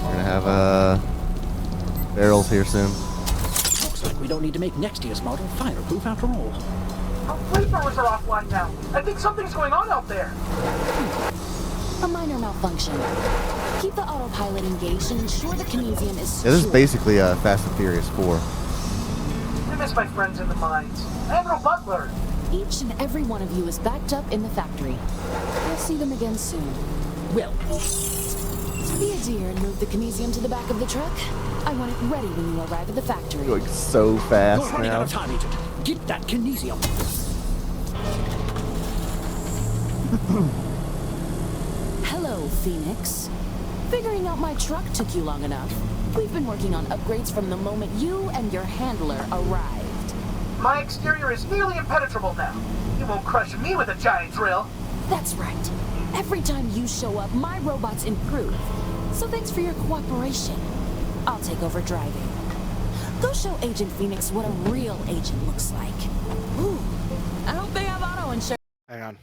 We're gonna have barrels here soon. Looks like we don't need to make next year's model fireproof after all. Our flamethrowers are offline now. I think something's going on out there. A minor malfunction. Keep the autopilot engaged and ensure the kinesium is Yeah, this is secure. basically Fast and Furious 4. I miss my friends in the mines. Admiral Butler. Each and every one of you is backed up in the factory. We'll see them again soon. Well, Be a dear and move the kinesium to the back of the truck. I want it ready when you arrive at the factory. Going so you're fast running out now. of time, Agent. Get that kinesium. Hello, Phoenix. Figuring out my truck took you long enough. We've been working on upgrades from the moment you and your handler arrived. My exterior is nearly impenetrable now. You won't crush me with a giant drill. That's right. Every time you show up, my robots improve. So thanks for your cooperation. I'll take over driving. Go show Agent Phoenix what a real agent looks like. Ooh, I hope they have auto insurance. Hang on.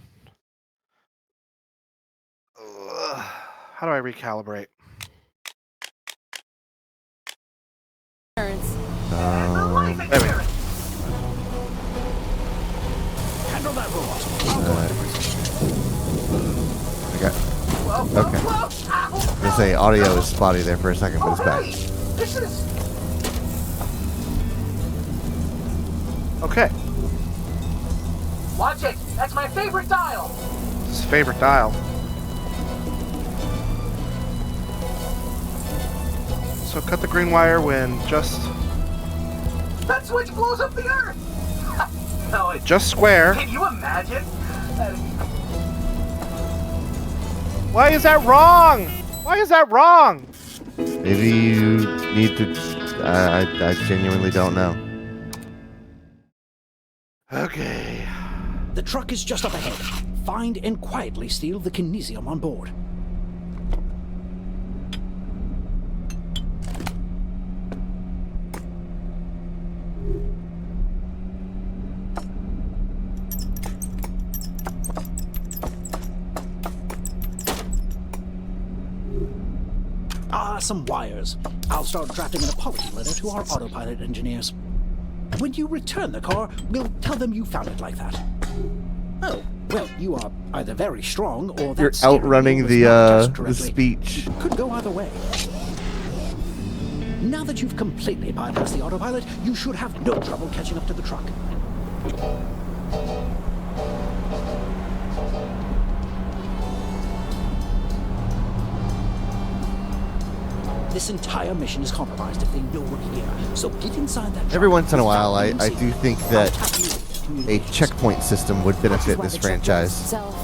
Ugh. How do I recalibrate? Insurance. And the life there we go. insurance. Handle that robot. I'll go after Prism. Okay. Whoa, whoa, Okay. whoa. Ow, They say audio is spotty there for a second, but oh, it's back. hey, this is... Okay. Watch it. That's my favorite dial. This is favorite dial. So cut the green wire when just That switch blows up the Earth. No, it... just square. Can you imagine? Why is that wrong? Why is that wrong? Maybe you need to. I genuinely don't know. Okay. The truck is just up ahead. Find and quietly steal the kinesium on board. Some wires. I'll start drafting an apology letter to our autopilot engineers. When you return the car, we'll tell them you found it like that. Oh, well, you are either very strong or You're that steering outrunning wheel was the not just the correctly. speech. Could go either way. Now that you've completely bypassed the autopilot, you should have no trouble catching up to the truck. This entire mission is compromised if they know we're here. So get inside that truck. Every once in a without while, I being do seen. think I'll that tap you to a communicate. checkpoint system would benefit Why this the check franchise, itself.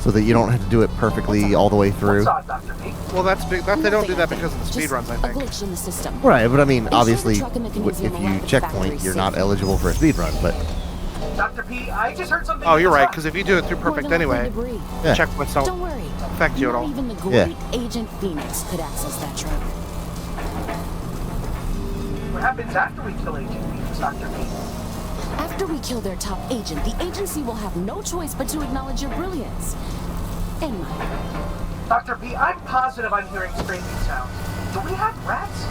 so that you don't have to do it perfectly all the way through. What's up, Dr. P? Well, that's big. That they don't do that Nothing, because of the speed just runs, I a think. glitch in the system. Right, but I mean, Ensure the obviously, truck and the if kinesium arrive you at the checkpoint, factory you're not safely. eligible for a speed run. But Dr. P, I just heard something. Oh, you're right. inside. Because if you do it through More perfect than likely anyway, debris. yeah. checkpoints Don't don't worry. affect you at Not all. even the Yeah. great Agent Phoenix could access that truck. What happens after we kill Agent Phoenix, Dr. P? After we kill their top agent, the agency will have no choice but to acknowledge your brilliance. And mine. Dr. P, I'm positive I'm hearing scraping sounds. Do we have rats?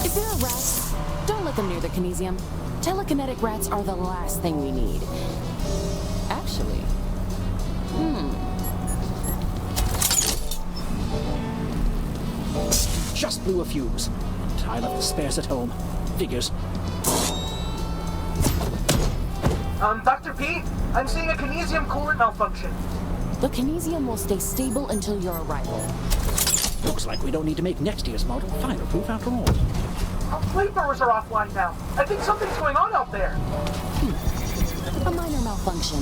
If there are rats, don't let them near the kinesium. Telekinetic rats are the last thing we need. Actually, Just blew a fuse. And I left the spares at home. Figures. Dr. P, I'm seeing a kinesium coolant malfunction. the kinesium will stay stable until your arrival. Looks like we don't need to make next year's model fireproof after all. Our flamethrowers are offline now. I think something's going on out there. A minor malfunction.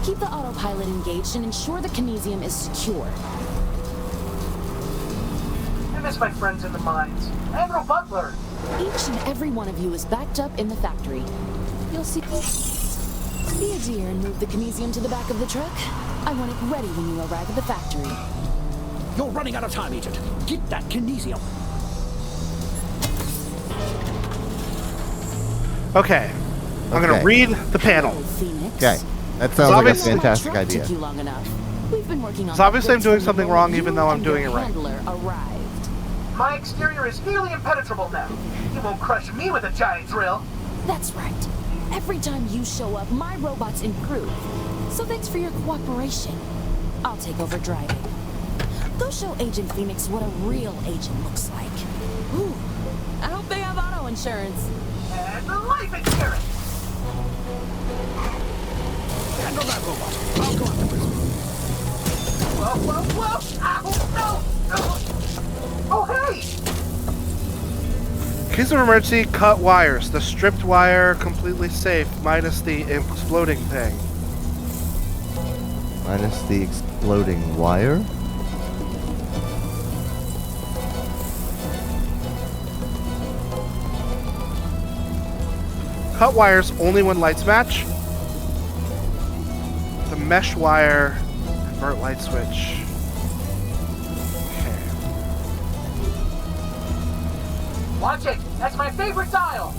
Keep the autopilot engaged and ensure the kinesium is secure. I miss my friends in the mines. Admiral Butler. Each and every one of you is backed up in the factory. You'll see. Be a dear and move the kinesium to the back of the truck. I want it ready when you arrive at the factory. You're running out of time, Agent. Get that kinesium. Okay. I'm going Okay. to read the panel. Hello, Phoenix. Okay, that sounds like a obviously- fantastic My truck idea. took you long enough. We've been working on So obviously I'm upgrades doing from something the wrong moment even you though I'm and doing your it right. handler arrived. My exterior is nearly impenetrable now. You won't crush me with a giant drill. That's right. Every time you show up, my robots improve. So thanks for your cooperation. I'll take over driving. Go show Agent Phoenix what a real agent looks like. Ooh, I hope they have auto insurance. And the life insurance. Handle that robot. I'll go after Prism. Whoa, whoa, whoa! Ow! No! No! Oh, hey! Case of emergency, cut wires. The stripped wire completely safe, minus the exploding thing. Minus the exploding wire. Cut wires only when lights match. The mesh wire, convert light switch. Okay. Watch it! That's my favorite dial!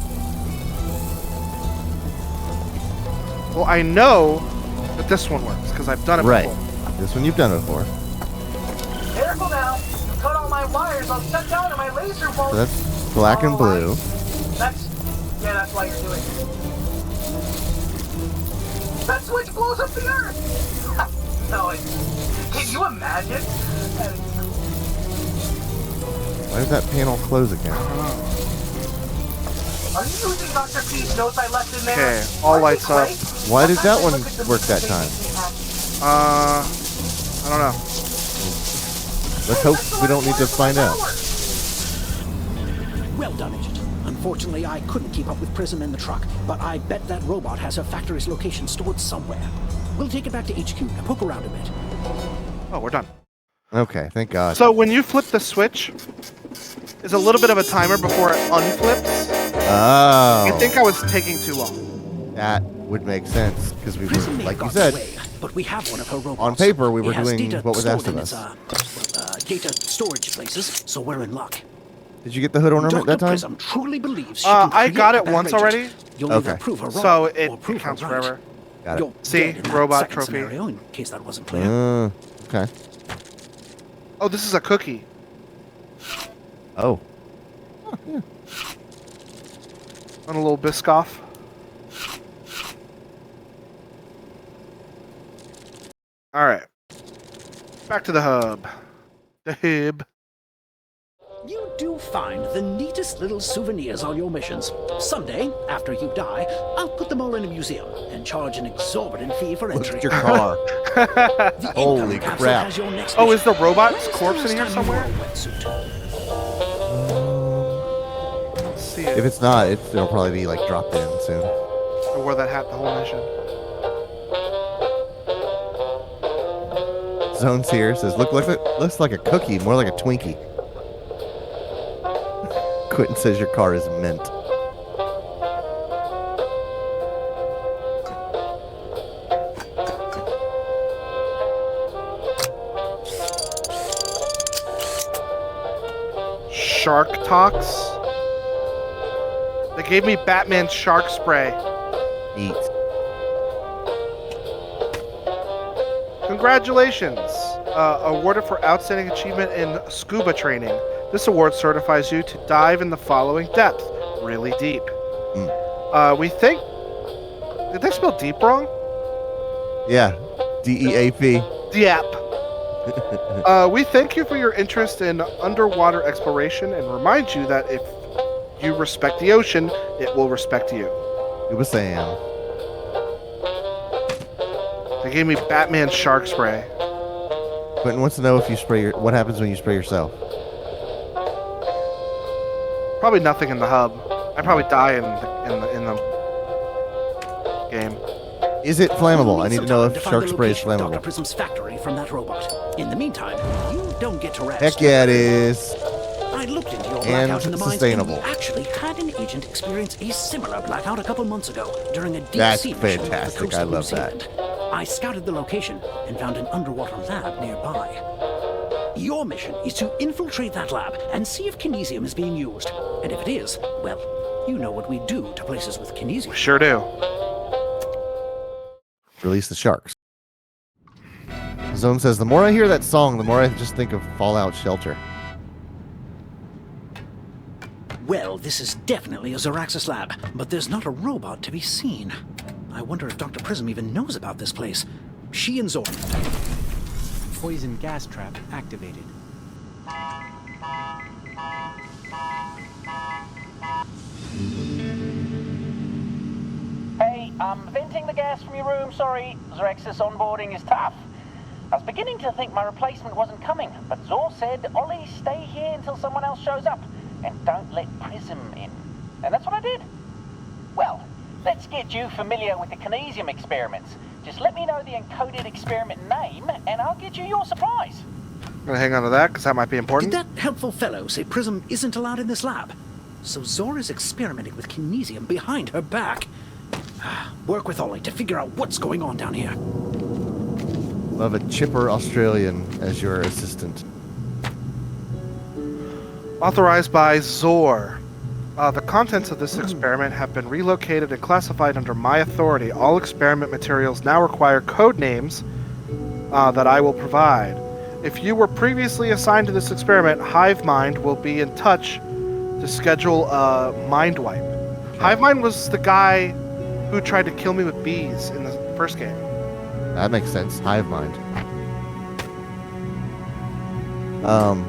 Well, I know that this one works because I've done it Right. before. This one you've done before. my wires, I'll shut down and my laser won't. So that's black and blue. That's why you're doing it. That switch blows up the earth. No, can you imagine? Why did that panel close again? Are you using Dr. P's notes I left in there? Okay, all lights up. Why did that one work that time? I don't know. Let's hope we don't need to find out. Well done, Agent. Unfortunately, I couldn't keep up with Prism in the truck, but I bet that robot has her factory's location stored somewhere. We'll take it back to HQ to poke around a bit. Oh, we're done. Okay, thank God. So when you flip the switch, there's a little bit of a timer before it unflips. Oh. I think I was taking too long. That would make sense, because we Prism were, may like have you gotten said, away, but we have one of her robots. on paper we were It has doing data what was asked stored of in us. its, data storage places, so we're in luck. Did you get the hood ornament that Dr. time? Prism truly believes she can I got create it a once better already. agent. You'll Okay. either prove her wrong So or it prove counts her right. forever. Got it. You're See, dead in that robot second trophy. scenario, in case that wasn't clear. Okay. Oh, this is a cookie. Oh. On a little Biscoff. All right. Back to the hub. The hub. You do find the neatest little souvenirs on your missions. Someday, after you die, I'll put them all in a museum and charge an exorbitant fee for Look entry. at your car. The Holy income capsule crap. has your next Oh, mission. is the robot's When's the corpse last in here time you wore somewhere? a wetsuit? Let's see If it. it's not, it'll probably be like dropped in soon. I wore that hat the whole mission. Zones here says, looks like a cookie, more like a Twinkie. Quentin says your car is mint. Shark Tox. They gave me Batman shark spray. Eat. Congratulations! Awarded for outstanding achievement in scuba training. This award certifies you to dive in the following depth, really deep. We think. Did they spell deep wrong? Yeah. DEAP. Deep. We thank you for your interest in underwater exploration and remind you that if you respect the ocean, it will respect you. It was Sam. They gave me Batman shark spray. Quentin wants to know if you spray what happens when you spray yourself. Probably nothing in the hub. I probably die in the game. Is it flammable? I need to know Some if time find shark the spray is location of Dr. flammable. Prism's factory from that robot. In the meantime, you don't get to rest. Heck yeah, it is. I looked into your And blackout in the mines, sustainable. and we actually had an agent experience a similar blackout a couple months ago during a deep That's sea mission off the fantastic. coast I of New love that. Zealand. I scouted the location and found an underwater lab nearby. Your mission is to infiltrate that lab and see if kinesium is being used. And if it is, well, you know what we do to places with kinesium. Sure do. Release the sharks. Zone says, the more I hear that song, the more I just think of Fallout Shelter. Well, this is definitely a Zoraxis lab, but there's not a robot to be seen. I wonder if Dr. Prism even knows about this place. She and Zor. Poison gas trap activated. Hey, I'm venting the gas from your room, sorry. Zoraxis onboarding is tough. I was beginning to think my replacement wasn't coming, but Zor said, Ollie, stay here until someone else shows up, and don't let Prism in. And that's what I did. Well, let's get you familiar with the kinesium experiments. Just let me know the encoded experiment name, and I'll get you your surprise. I'm gonna hang on to that because that might be Did important. that helpful fellow say Prism isn't allowed in this lab? So Zor is experimenting with kinesium behind her back. Work with Ollie to figure out what's going on down here. Love a chipper Australian as your assistant. Authorized by Zor. The contents of this experiment have been relocated and classified under my authority. All experiment materials now require code names that I will provide. If you were previously assigned to this experiment, Hive Mind will be in touch to schedule a mind wipe. Hive Mind was the guy who tried to kill me with bees in the first game. That makes sense. Hive mind.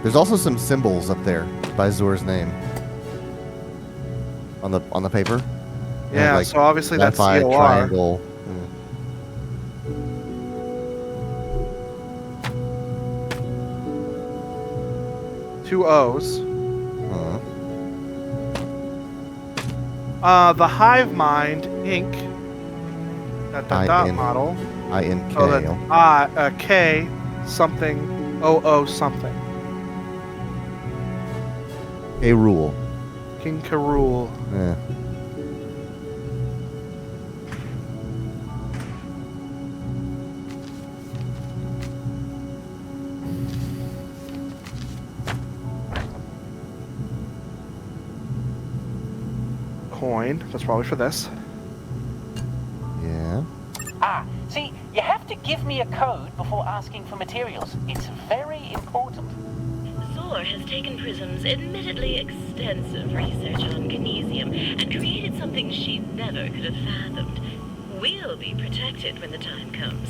There's also some symbols up there by Zor's name on the paper. Yeah, so obviously that's Wi-Fi, COR. triangle. 2 O's. The Hive Mind Inc. Model. INK. Oh, that's K something OO something. A rule. King Karul. Yeah. Coin. That's probably for this. Yeah. Ah, see, you have to give me a code before asking for materials. It's very important. Zor has taken Prism's admittedly extensive research on kinesium and created something she never could have fathomed. We'll be protected when the time comes.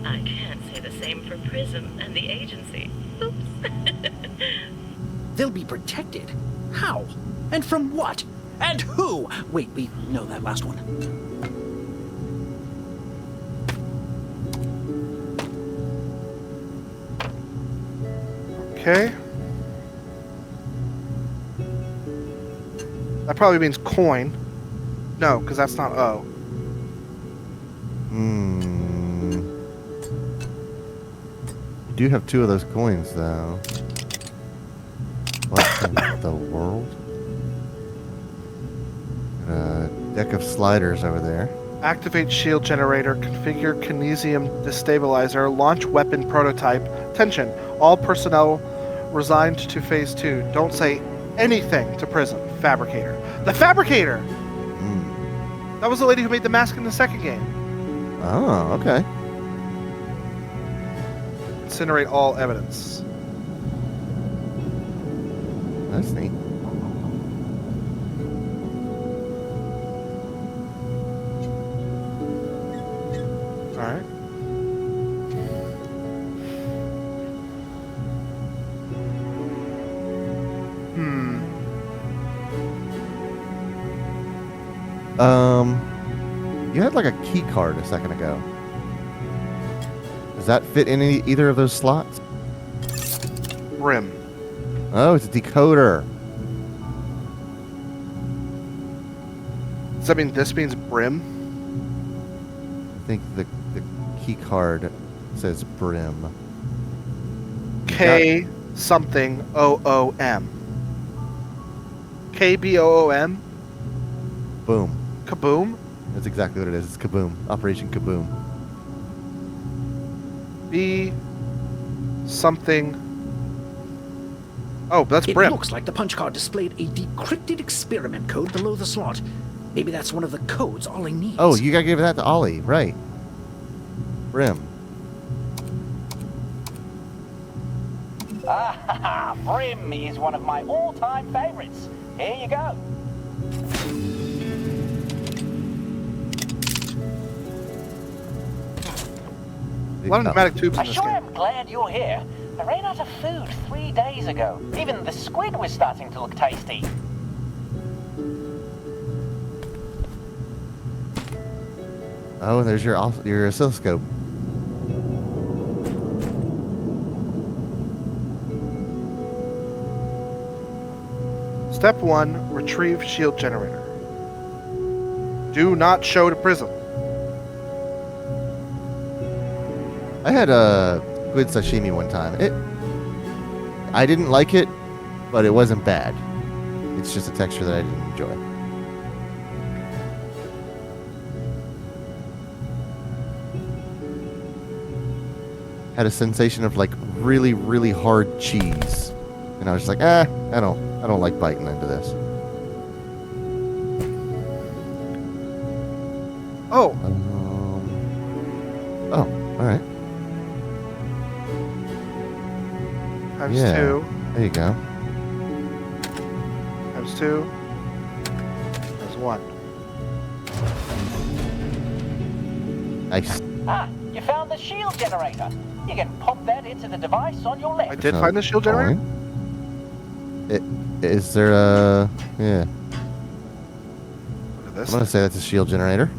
I can't say the same for Prism and the agency. Oops. They'll be protected? How? And from what? And who? Wait, we know that last one. Okay. That probably means coin. No, because that's not O. You do have 2 of those coins, though. What in the world? Deck of sliders over there. Activate shield generator, configure kinesium destabilizer, launch weapon prototype. Attention, all personnel resigned to phase 2. Don't say anything to Prism. Fabricator. The Fabricator! That was the lady who made the mask in the second game. Oh, okay. Incinerate all evidence. That's neat. Alright. You had like a key card a second ago. Does that fit in either of those slots? Brim. Oh, it's a decoder. Does that mean this means Brim? I think the key card says brim. K something OOM. KBOOM? Boom. Kaboom? That's exactly what it is. It's Kaboom. Operation Kaboom. B something. Oh, that's It Brim. looks like the punch card displayed a decrypted experiment code below the slot. Maybe that's one of the codes Ollie needs. Oh, you gotta give that to Ollie, right? Brim. Ah, Brim is one of my all-time favorites. Here you go. A lot of pneumatic tubes I in this sure game. am glad you're here. I ran out of food 3 days ago. Even the squid was starting to look tasty. Oh, and there's your oscilloscope. Step 1, retrieve shield generator. Do not show to Prism. I had a squid sashimi one time. I didn't like it, but it wasn't bad. It's just a texture that I didn't enjoy. Had a sensation of like really, really hard cheese, and I was just like, I don't like biting into this. Oh, Oh, all right. Times Yeah. 2. There you go. Times 2. Times 1. Nice. Ah, you found the shield generator. You can pop that into the device on your I left. did find the shield generator? Is there a... Yeah. Look at I'm this. going to say that's a shield generator.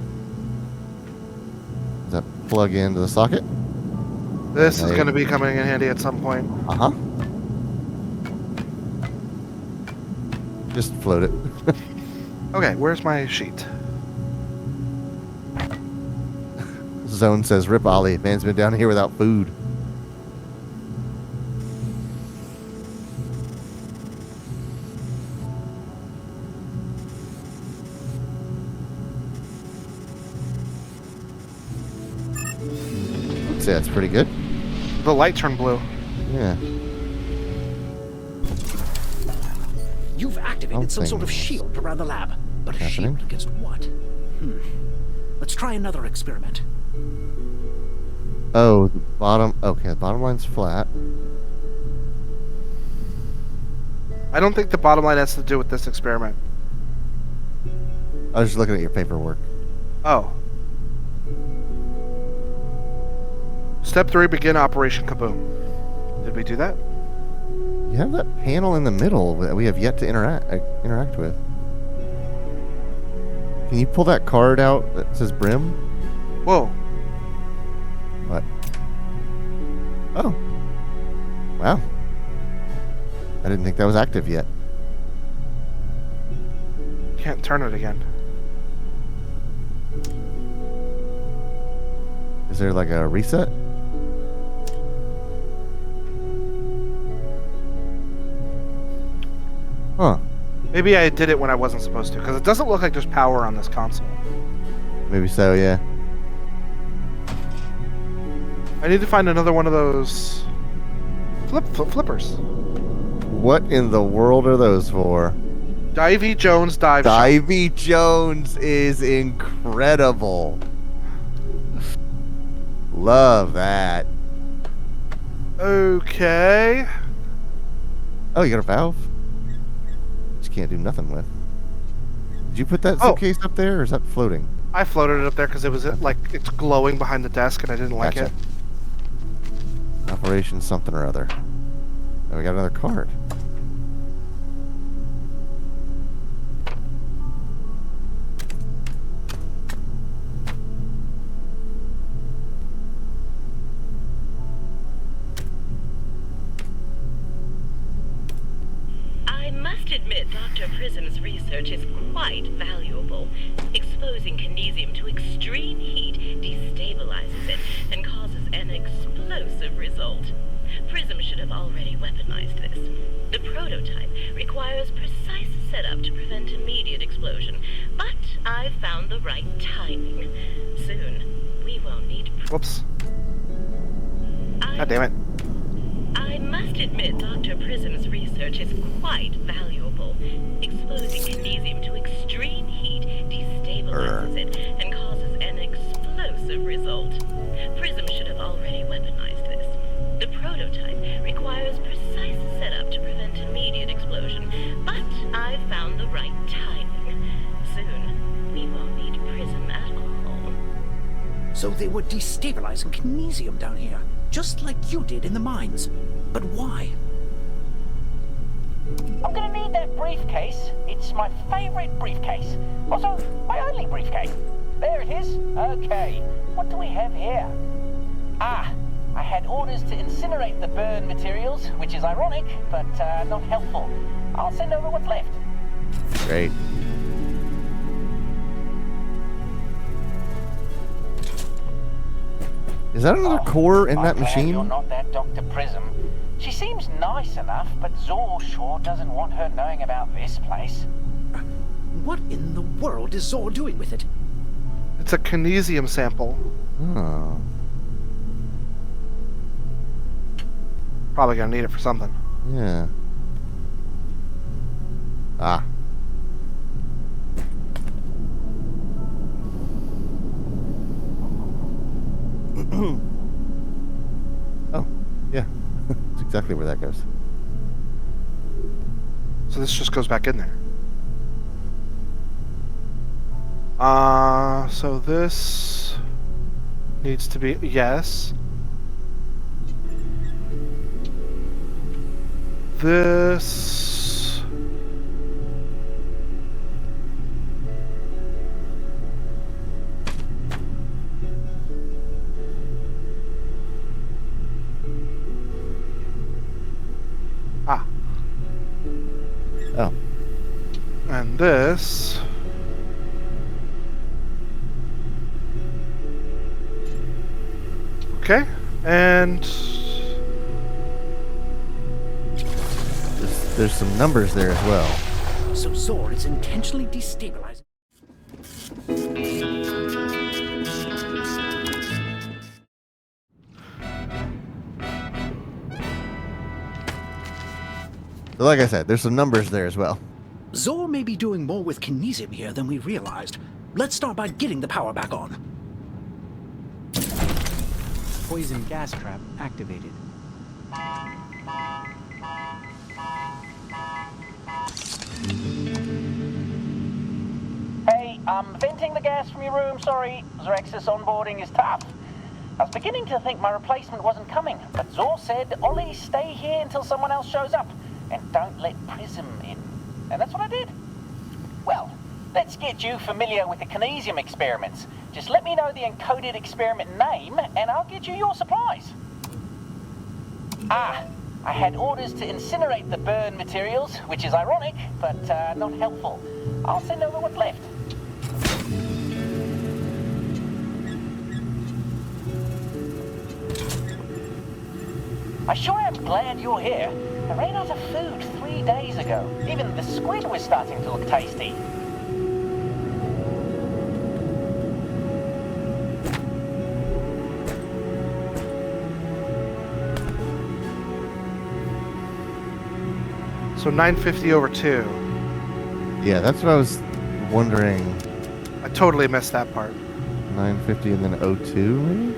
Does that plug into the socket? This is Okay. going to be coming in handy at some point. Uh-huh. Just float it. Okay, where's my sheet? Zone says, "Rip Ollie. Man's been down here without food." I'd say that's pretty good. The light turned blue. Yeah. You've activated some sort of Something's shield around the lab. But a happening. shield against what? Let's try another experiment. Oh, the bottom. Okay, the bottom line's flat. I don't think the bottom line has to do with this experiment. I was just looking at your paperwork. Oh. Step 3, begin Operation Kaboom. Did we do that? You have that panel in the middle that we have yet to interact with. Can you pull that card out that says Brim? Whoa. What? Oh. Wow. I didn't think that was active yet. Can't turn it again. Is there like a reset? Huh. Maybe I did it when I wasn't supposed to, because it doesn't look like there's power on this console. Maybe so, yeah. I need to find another one of those flippers. What in the world are those for? Divey Jones dive shot. Divey Jones is incredible. Love that. Okay. Oh, you got a valve? Which you can't do nothing with. Did you put that Oh. suitcase up there, or is that floating? I floated it up there because it was like it's glowing behind the desk and I didn't like Gotcha. it. Operation something or other. Oh, we got another card. I must admit Dr. Prism's research is quite valuable. Exposing kinesium to extreme heat destabilizes it and causes an explosive result. Prism should have already weaponized this. The prototype requires precise setup to prevent immediate explosion, but I've found the right timing. Soon, we won't need... Whoops. God damn it. I must admit Dr. Prism's research is quite valuable. Exposing kinesium to extreme heat destabilizes it and causes an explosive result. Prism should have already weaponized this. The prototype requires precise setup to prevent immediate explosion, but I've found the right timing. Soon, we won't need Prism at all. So they were destabilizing kinesium down here, just like you did in the mines. But why? I'm gonna need that briefcase. It's my favorite briefcase. Also, my only briefcase. There it is. Okay, what do we have here? Ah, I had orders to incinerate the burn materials, which is ironic, but not helpful. I'll send over what's left. Great. Is that another core in that I'm glad you're machine? not that Dr. Prism. She seems nice enough, but Zor sure doesn't want her knowing about this place. What in the world is Zor doing with it? It's a kinesium sample. Oh. Probably gonna need it for something. Yeah. Ah. Oh, yeah. That's exactly where that goes. So this just goes back in there. So this needs to be, yes. This. Ah. Oh. And this. Okay. And There's some numbers there as well. So Zor is intentionally destabilizing. But like I said, there's some numbers there as well. Zor may be doing more with Kinesium here than we realized. Let's start by getting the power back on. Poison gas trap activated. Hey, I'm venting the gas from your room, sorry. Zrex's onboarding is tough. I was beginning to think my replacement wasn't coming, but Zor said, Ollie, stay here until someone else shows up, and don't let Prism in. And that's what I did. Well, let's get you familiar with the Kinesium experiments. Just let me know the encoded experiment name, and I'll get you your supplies. Ah, I had orders to incinerate the burn materials, which is ironic, but not helpful. I'll send over what's left. I sure am glad you're here. I ran out of food 3 days ago. Even the squid was starting to look tasty. so 950 over 2. Yeah, that's what I was wondering. I totally missed that part. 950 and then 02, maybe?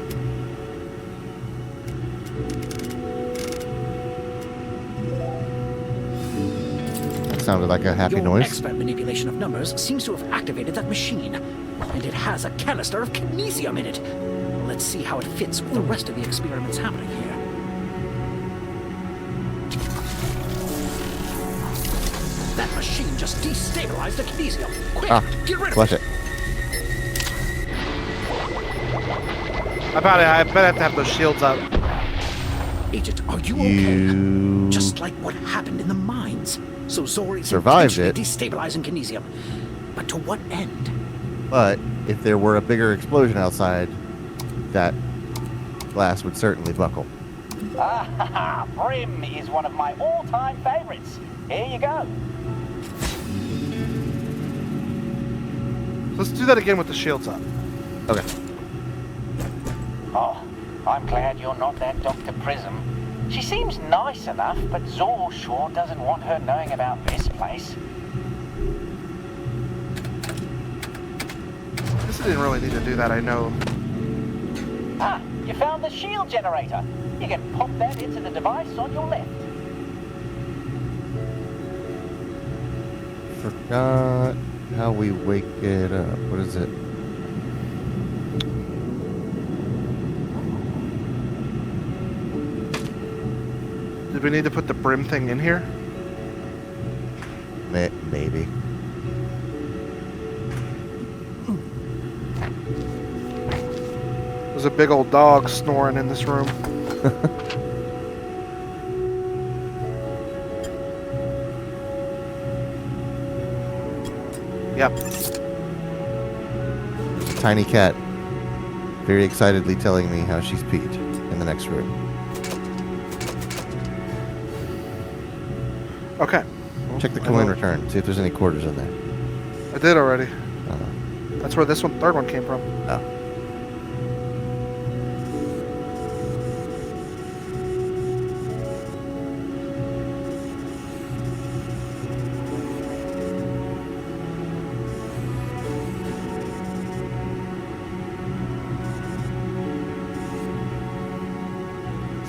That sounded like a happy Your noise. expert manipulation of numbers seems to have activated that machine. And it has a canister of Kinesium in it. Let's see how it fits with the rest of the experiments happening here. That machine just destabilized the Kinesium. Quick, get rid of Flush it. I bet I have to have those shields up. Agent, are you okay? Just like what happened in the mines. So Zor is Survived intentionally it. destabilizing Kinesium. But to what end? But if there were a bigger explosion outside, that glass would certainly buckle. Ah, Brim is one of my all-time favorites. Here you go. Let's do that again with the shields up. Okay. Oh, I'm glad you're not that Dr. Prism. She seems nice enough, but Zor sure doesn't want her knowing about this place. This didn't really need to do that, I know. Ah, you found the shield generator. You can pop that into the device on your left. Forgot how we wake it up. What is it? Did we need to put the brim thing in here? Maybe. There's a big old dog snoring in this room. Yep. Tiny cat very excitedly telling me how she's peed in the next room. Okay. Check the coin return. See if there's any quarters in there. I did already. Uh, That's where this third one came from. oh.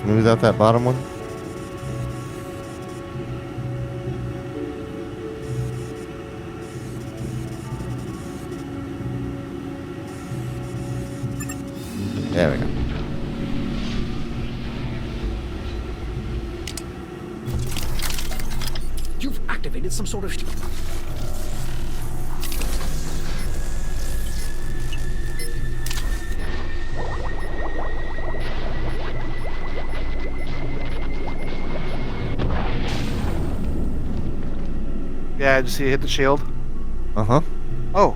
Smooth out that bottom one. There we go. You've activated some sort of... Yeah, did you see it hit the shield? Uh-huh. Oh.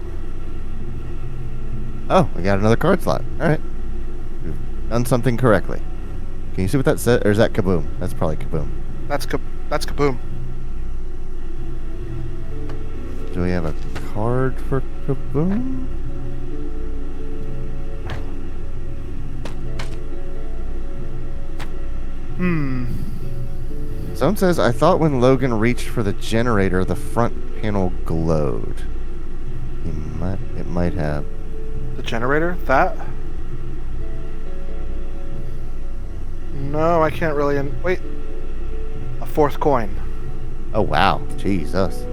Oh, we got another card slot. All right. We've done something correctly. Can you see what that said? Or is that Kaboom? That's probably Kaboom. That's Kaboom. Do we have a card for Kaboom? Someone says, I thought when Logan reached for the generator, the front panel glowed. It might have. The generator? That? No, I can't really... Wait. A fourth coin. Oh, wow. Jesus.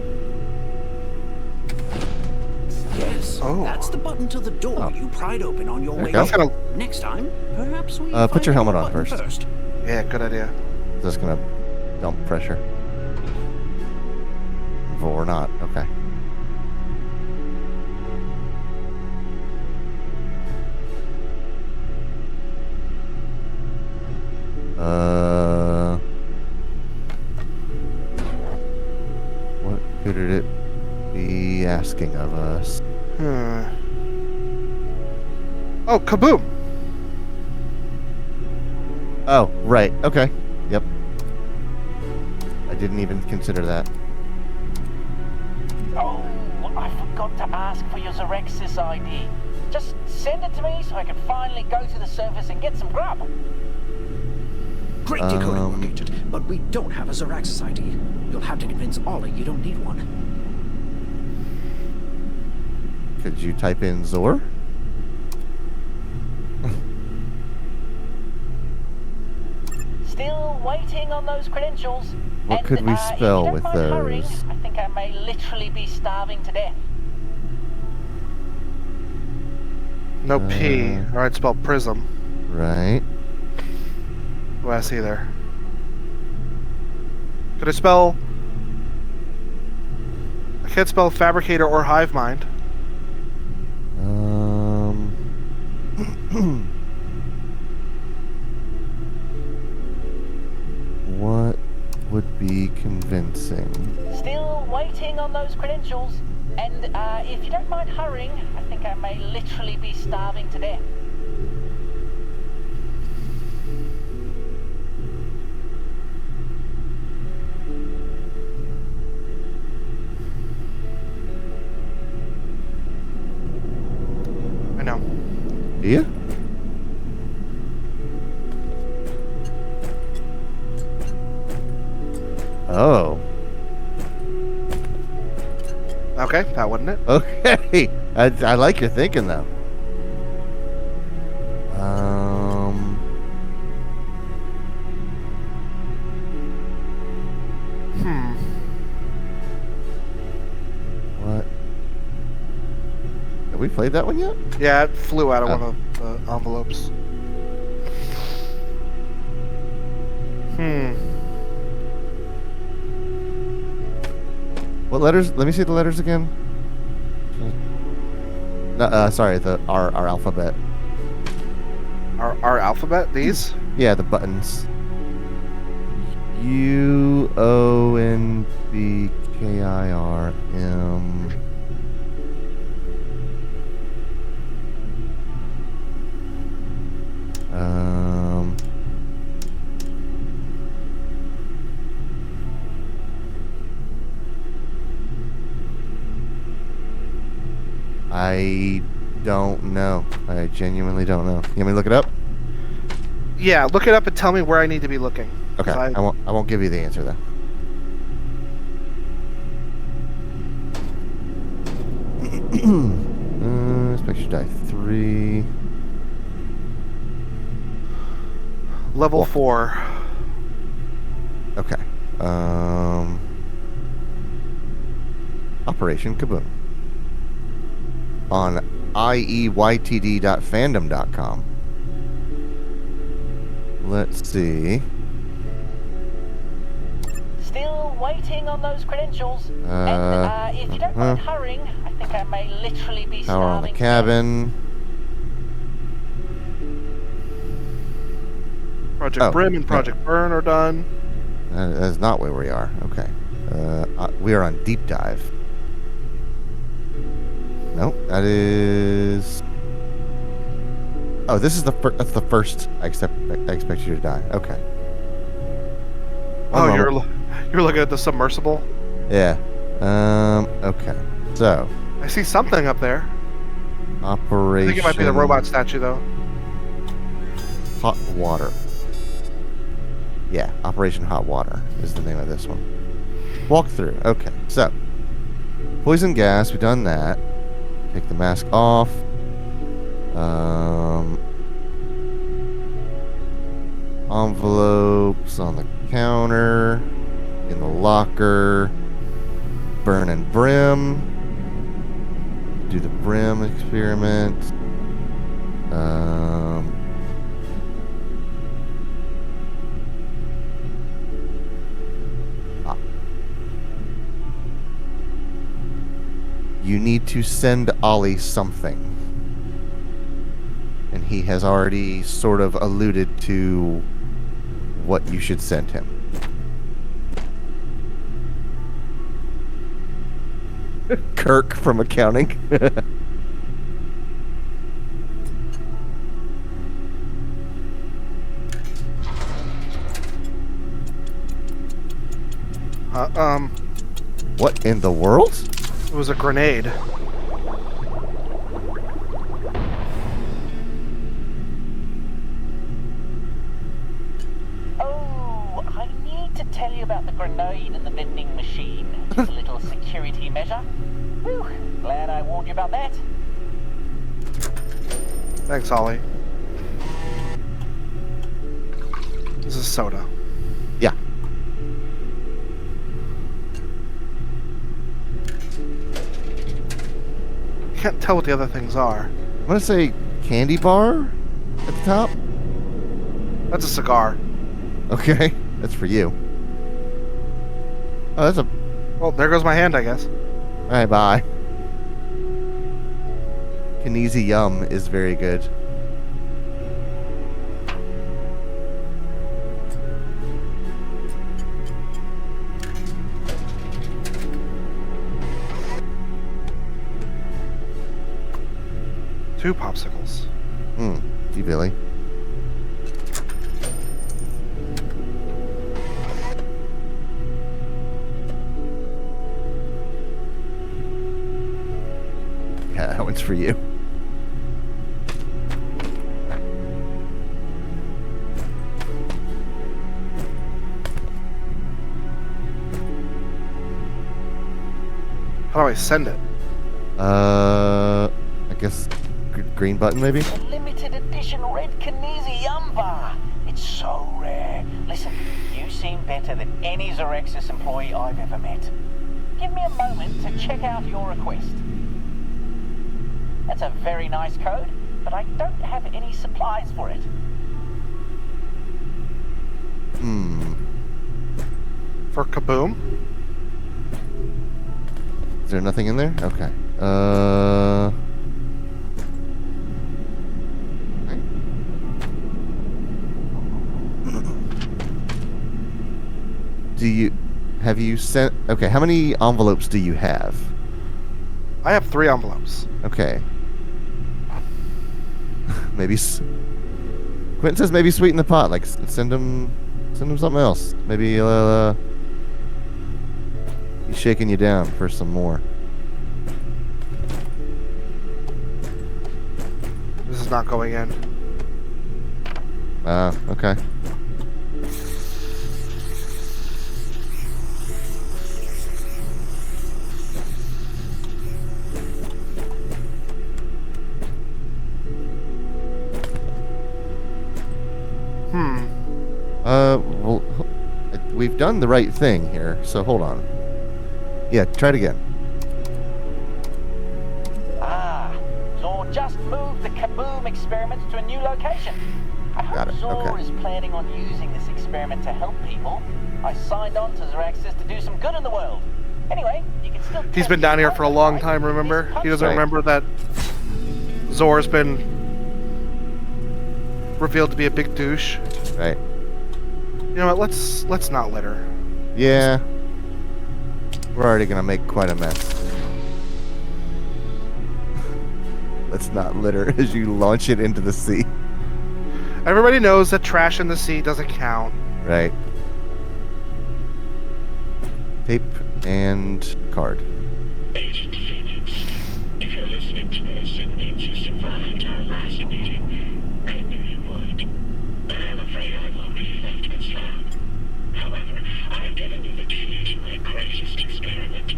Yes, Oh. that's the button to the door you pried open on your There way you go. in. Next time, perhaps we Put find your the helmet on button first. Yeah, good idea. Just gonna dump pressure. Or not. Okay. What could it be asking of us? Oh, Kaboom! Oh, right. Okay. Yep. I didn't even consider that. Oh, I forgot to ask for your Xerexis ID. Just send it to me so I can finally go to the surface and get some grub. Great decoding located, but we don't have a Xeraxis ID. You'll have to convince Ollie you don't need one. Could you type in Zor? Still waiting on those credentials. What could we if spell you don't with mind hurrying, those? I think I may literally be starving to death. No P. Alright, spelled prism. Right. What do I see there? Could I spell... I can't spell fabricator or hive mind. What would be convincing? Still waiting on those credentials. And if you don't mind hurrying, I think I may literally be starving to death. I know. Do you? Oh. Okay, that wasn't it. Okay. I like your thinking, though. What? Have we played that one yet? Yeah, it flew out of one of the envelopes. What letters? Let me see the letters again. No, sorry, our alphabet. Our alphabet? These? Yeah, the buttons. U O N B K I R M. I don't know. I genuinely don't know. You want me to look it up? Yeah, look it up and tell me where I need to be looking. Okay, I won't give you the answer though. Inspection die 3. Level 4. Okay. Operation Kaboom. On ieytd.fandom.com. Let's see. Still waiting on those credentials. And if you don't mind hurrying, I think I may literally be Power on the starving to cabin. Project Brim and Project Burn are done. That's not where we are. Okay. We are on deep dive. Nope, that is. Oh, this is that's the first. I expect you to die. Okay. Oh, you're looking at the submersible. Yeah. Okay. So. I see something up there. Operation. I think it might be the robot statue, though. Hot water. Yeah, Operation Hot Water is the name of this one. Walk through. Okay, so poison gas. We've done that. Take the mask off. Envelopes on the counter, in the locker. Burn and Brim. Do the Brim experiment. You need to send Ollie something. And he has already sort of alluded to what you should send him. Kirk from accounting. What in the world? It was a grenade. Oh, I need to tell you about the grenade in the vending machine. Just a little security measure. Whew, glad I warned you about that. Thanks, Ollie. This is soda. Yeah. Can't tell what the other things are. I'm gonna say candy bar at the top. That's a cigar. Okay, that's for you. Oh, that's a. Well, there goes my hand, I guess. All right, bye. Kinesi Yum is very good. Two popsicles. You Billy. Yeah, that one's for you. How do I send it? I guess green button maybe? A limited edition red Kinesi Yum Bar. It's so rare. Listen, you seem better than any Xerexis employee I've ever met. Give me a moment to check out your request. That's a very nice code, but I don't have any supplies for it. For Kaboom? Is there nothing in there? Okay. Have you sent... Okay, how many envelopes do you have? I have 3 envelopes. Okay. Maybe... Quentin says maybe sweeten the pot. Like, send him something else. Maybe he's shaking you down for some more. This is not going in. Okay. Well, we've done the right thing here, so hold on. Yeah, try it again. So just moved the Kaboom experiments to a new location. I hope Got it, Zor okay. is planning on using this experiment to help people. I signed on to Zeraxis to do some good in the world. Anyway, you can still. He's been down here for a long time, remember? He doesn't remember that Zor's been revealed to be a big douche. Right. You know what? Let's not litter. Yeah. We're already gonna make quite a mess. Let's not litter as you launch it into the sea. Everybody knows that trash in the sea doesn't count. Right. Tape and card. Agent Phoenix, if you're listening to this, it means you survived our last meeting. I knew you would. But I'm afraid I've already left this lab. However, I've given you the key to my greatest experiment.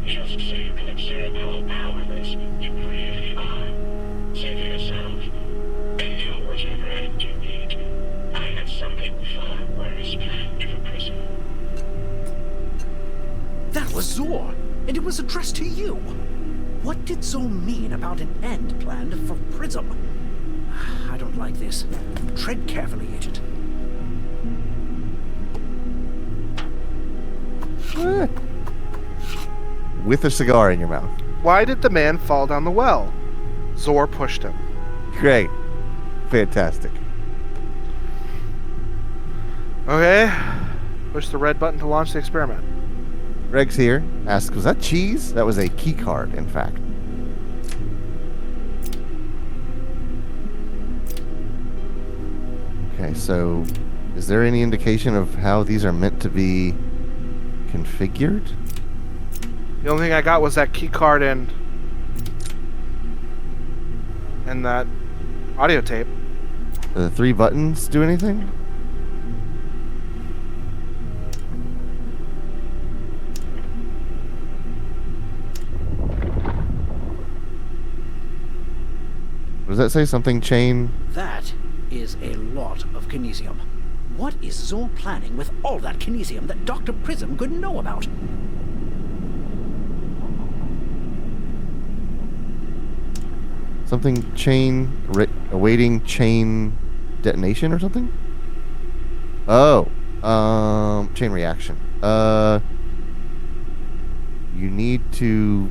Just so you can observe how powerless you really are. Say for yourself, and do whatever end you need. I have something far worse planned for Prism. That was Zor, and it was addressed to you. What did Zor mean about an end planned for Prism? I don't like this. Tread carefully, Agent. With a cigar in your mouth. Why did the man fall down the well? Zor pushed him. Great. Fantastic. Okay. Push the red button to launch the experiment. Greg's here. Asks, was that cheese? That was a key card, in fact. Okay, so is there any indication of how these are meant to be configured? The only thing I got was that key card and that audio tape. Do the 3 buttons do anything? What does that say? Something chain? That is a lot of kinesium. What is Zor planning with all that kinesium that Dr. Prism couldn't know about? Something chain, awaiting chain detonation or something? Oh, chain reaction. You need to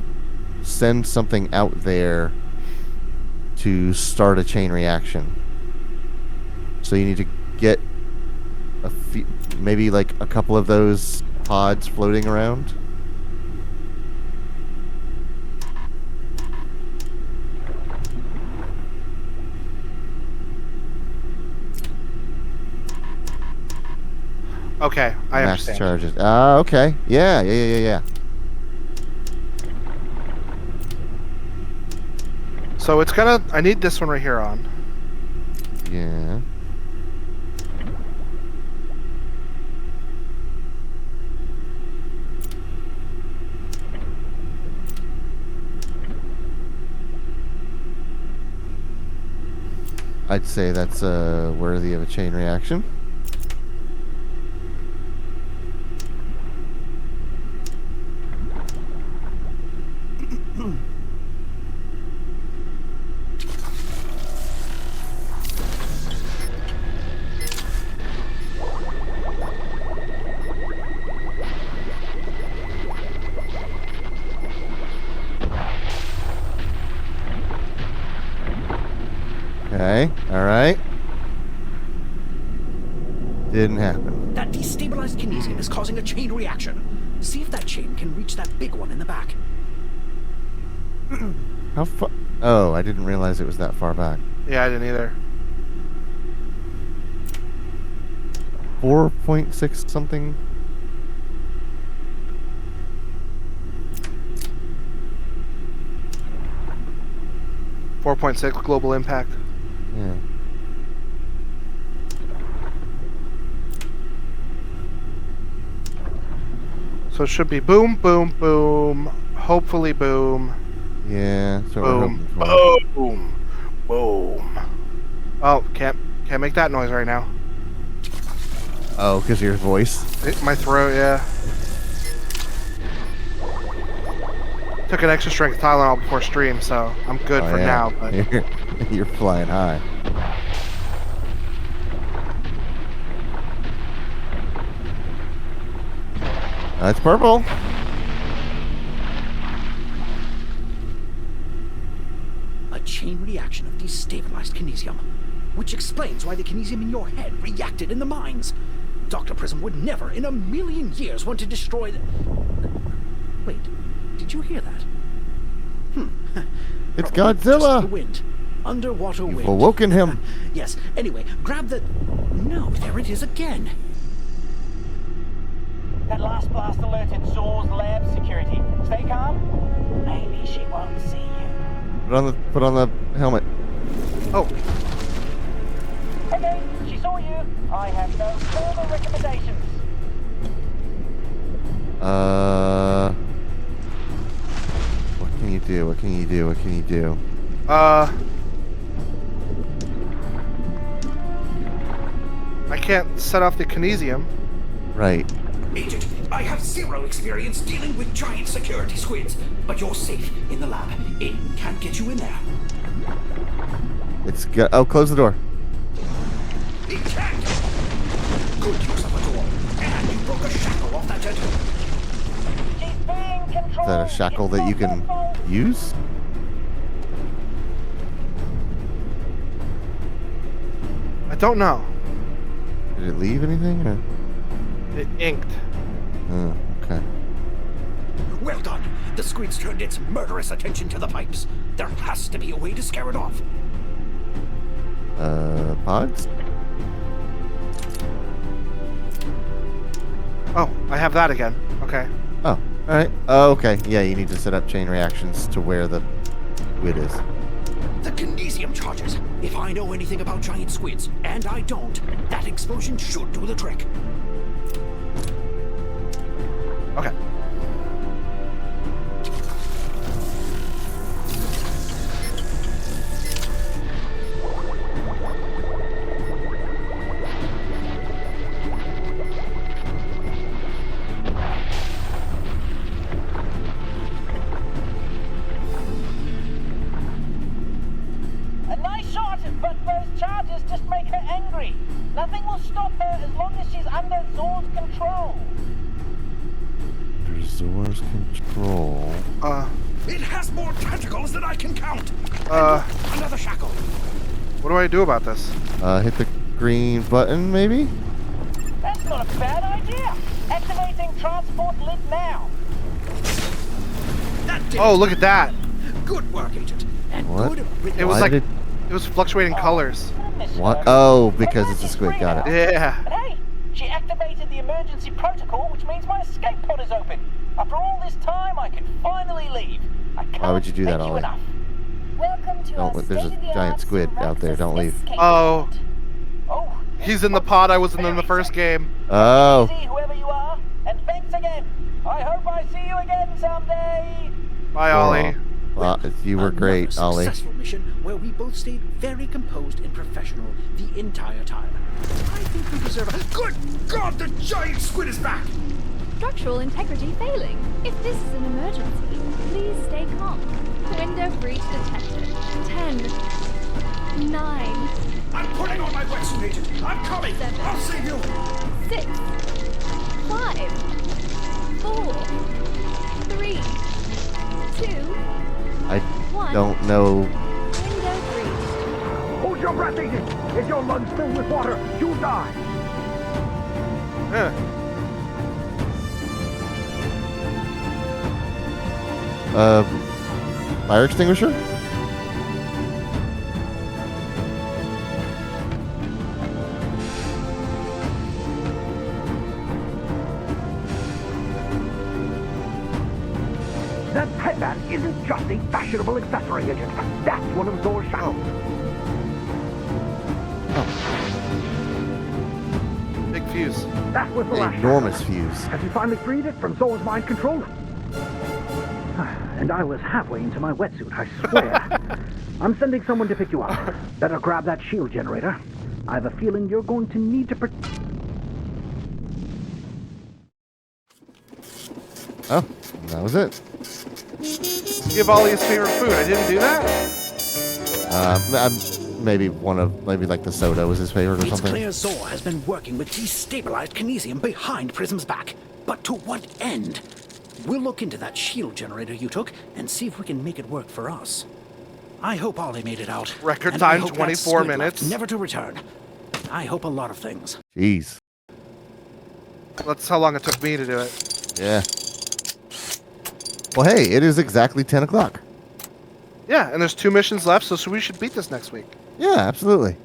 send something out there to start a chain reaction. So you need to get maybe like a couple of those pods floating around. Okay, I Max understand. charges. Ah, okay. Yeah. So it's gonna. I need this one right here on. Yeah. I'd say that's worthy of a chain reaction. Okay, alright. Didn't happen. That destabilized kinesium is causing a chain reaction. See if that chain can reach that big one in the back. How far? Oh, I didn't realize it was that far back. Yeah, I didn't either. 4.6 something? .6 global impact. Yeah. So it should be boom, boom, boom. Hopefully boom. Yeah, that's what we're Boom. hoping for. Boom. Boom. Oh, can't make that noise right now. Oh, because of your voice? My throat, yeah. Took an extra strength Tylenol before stream, so I'm good for now. But You're flying high. That's purple. A chain reaction of destabilized kinesium, which explains why the kinesium in your head reacted in the mines. Dr. Prism would never in a million years want to destroy the... Wait, did you hear that? It's Probably Godzilla. just the wind. Underwater You've wind. awoken him. Yes, anyway, grab the... No, there it is again. That last blast alerted Zor's lab security. Stay calm. Maybe she won't see you. Put on the helmet. Oh, Okay, she saw you. I have no further recommendations. What can you do? What can you do? What can you do? I can't set off the kinesium. Right. Agent, I have zero experience dealing with giant security squids, but you're safe in the lab. It can't get you in there. It's got. Oh, close the door. It can't! Good use of a door. And you broke a shackle off that gentleman. She's being controlled. Is that a shackle that you can use? I don't know. Did it leave anything? Or? It inked. Oh, okay. Well done. The squid's turned its murderous attention to the pipes. There has to be a way to scare it off. Pods? Oh, I have that again. Okay. Oh, alright. Oh, okay. Yeah, you need to set up chain reactions to where the squid is. The kinesium charges. If I know anything about giant squids, and I don't, that explosion should do the trick. Okay. A nice shot, but those charges just make her angry. Nothing will stop her as long as she's under Zor's control. Under Zor's control. It has more tentacles than I can count. Another shackle. What do I do about this? Hit the green button, maybe? That's not a bad idea. Activating transport lid now. That did Oh, it. look at that. Good work, Agent. And What? good riddance. It was Why like did it was fluctuating colors. What? Oh, because it's a squid. Got it. Yeah. But hey, she activated the emergency protocol, which means my escape pod is open. After all this time, I can finally leave. I can't Why would you do that, thank you Ollie? enough. Welcome to Don't our let- there's a state-of-the-art giant squid out there, don't leave. escape Oh. pod. Oh, He's in the pod I was in the first game. Oh. easy, whoever you are, and thanks again. I hope I see you again someday. Bye, Ollie. Well, you were great, Another Ollie. successful mission where we both stayed very composed and professional the entire time. I think we deserve a... Good God, the giant squid is back! Structural integrity failing. If this is an emergency, please stay calm. Window breach detected. 10, 9, I'm putting on my wetsuit, Agent. I'm coming. Seven. I'll save you. 6, 5, 4, 3, 2, I One. don't know. window breach. Hold your breath, Agent. If your lungs fill with water, you'll die. Yeah. Fire extinguisher? That headband isn't just a fashionable accessory, Agent. That's one of Zor's shackles. Big fuse. That was the last Enormous shackle. fuse. Have you finally freed it from Zor's mind control? And I was halfway into my wetsuit, I swear. I'm sending someone to pick you up. Better grab that shield generator. I have a feeling you're going to need to Oh, that was it. Give Ollie his favorite food. I didn't do that. Maybe like the soda was his favorite or It's something. clear Zor has been working with destabilized kinesium behind Prism's back. But to what end? We'll look into that shield generator you took and see if we can make it work for us. I hope Ollie made it out. Record And I time, hope that 24 squid minutes. left never to return. I hope a lot of things. Jeez. That's how long it took me to do it. Yeah. Well, hey, it is exactly 10 o'clock. Yeah, and there's 2 missions left, so we should beat this next week. Yeah, absolutely.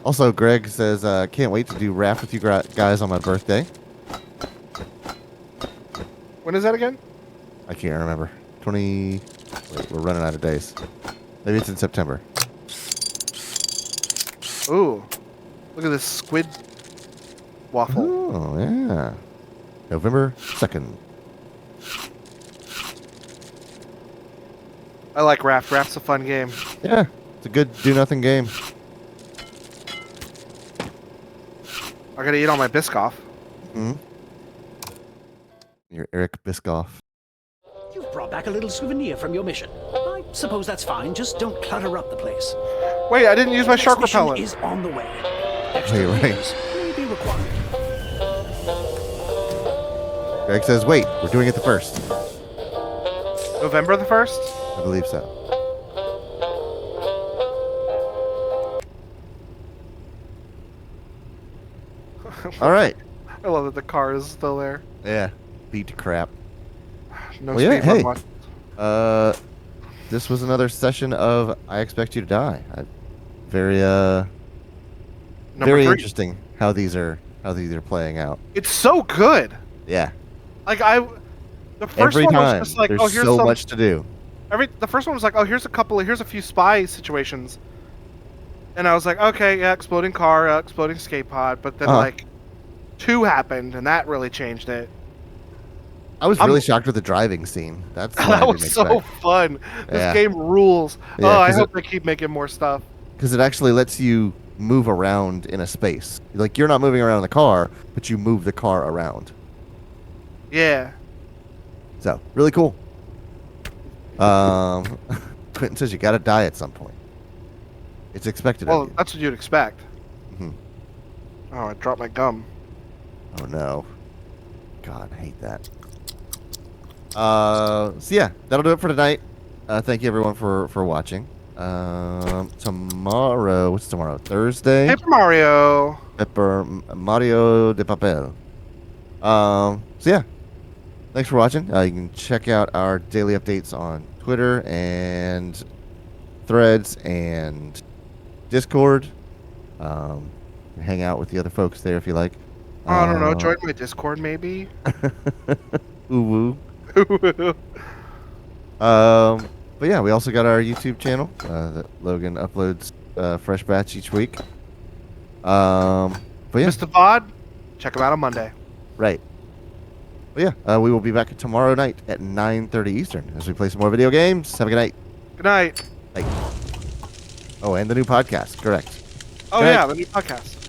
Also, Greg says, can't wait to do Raft with you guys on my birthday. When is that again? I can't remember. Wait, we're running out of days. Maybe it's in September. Ooh. Look at this squid waffle. Oh, yeah. November 2nd. I like Raft. Raft's a fun game. Yeah, it's a good do-nothing game. I gotta eat all my Biscoff. Mm-hmm. You're Eric Biscoff. You've brought back a little souvenir from your mission. I suppose that's fine. Just don't clutter up the place. Wait, I didn't use my Next shark mission repellent. is on the way. Extra Wait, right. repairs may be required. Greg says, wait, we're doing it the 1st. November the 1st? I believe so. All right. I love that the car is still there. Yeah. Beat to crap. No Well, yeah, speed run hey. left. This was another session of I Expect You to Die. Very Number very 3. interesting how these are playing out. It's so good. Yeah. Like the first Every one time was just like, there's oh, here's so some. much to do. The first one was like, oh, here's a few spy situations, and I was like, okay, yeah, exploding car, exploding escape pod, but then like 2 happened, and that really changed it. I was really shocked with the driving scene. That's what I That didn't was so expect. fun. This Yeah. game rules. Yeah, Oh, I 'cause hope they keep making more stuff. Because it actually lets you move around in a space. Like, you're not moving around in the car, but you move the car around. Yeah. So, really cool. Quentin says you gotta die at some point. It's expected Well, of you. that's what you'd expect. Mhm. Oh, I dropped my gum. Oh, no. God, I hate that. So, yeah, that'll do it for tonight. Thank you, everyone, for watching. Tomorrow, what's tomorrow? Thursday? Paper Mario. Mario de Papel. So yeah, thanks for watching. You can check out our daily updates on Twitter and Threads and Discord. Hang out with the other folks there if you like. I don't know. Join my Discord, maybe. Ooh woo. But yeah, we also got our YouTube channel that Logan uploads fresh batch each week. But yeah, Mr. VOD, check him out on Monday. right. But yeah, we will be back tomorrow night at 9:30 Eastern as we play some more video games. Have a good night. Good night. Bye. Oh, and the new podcast. Correct. Oh, Good night. yeah, the new podcast.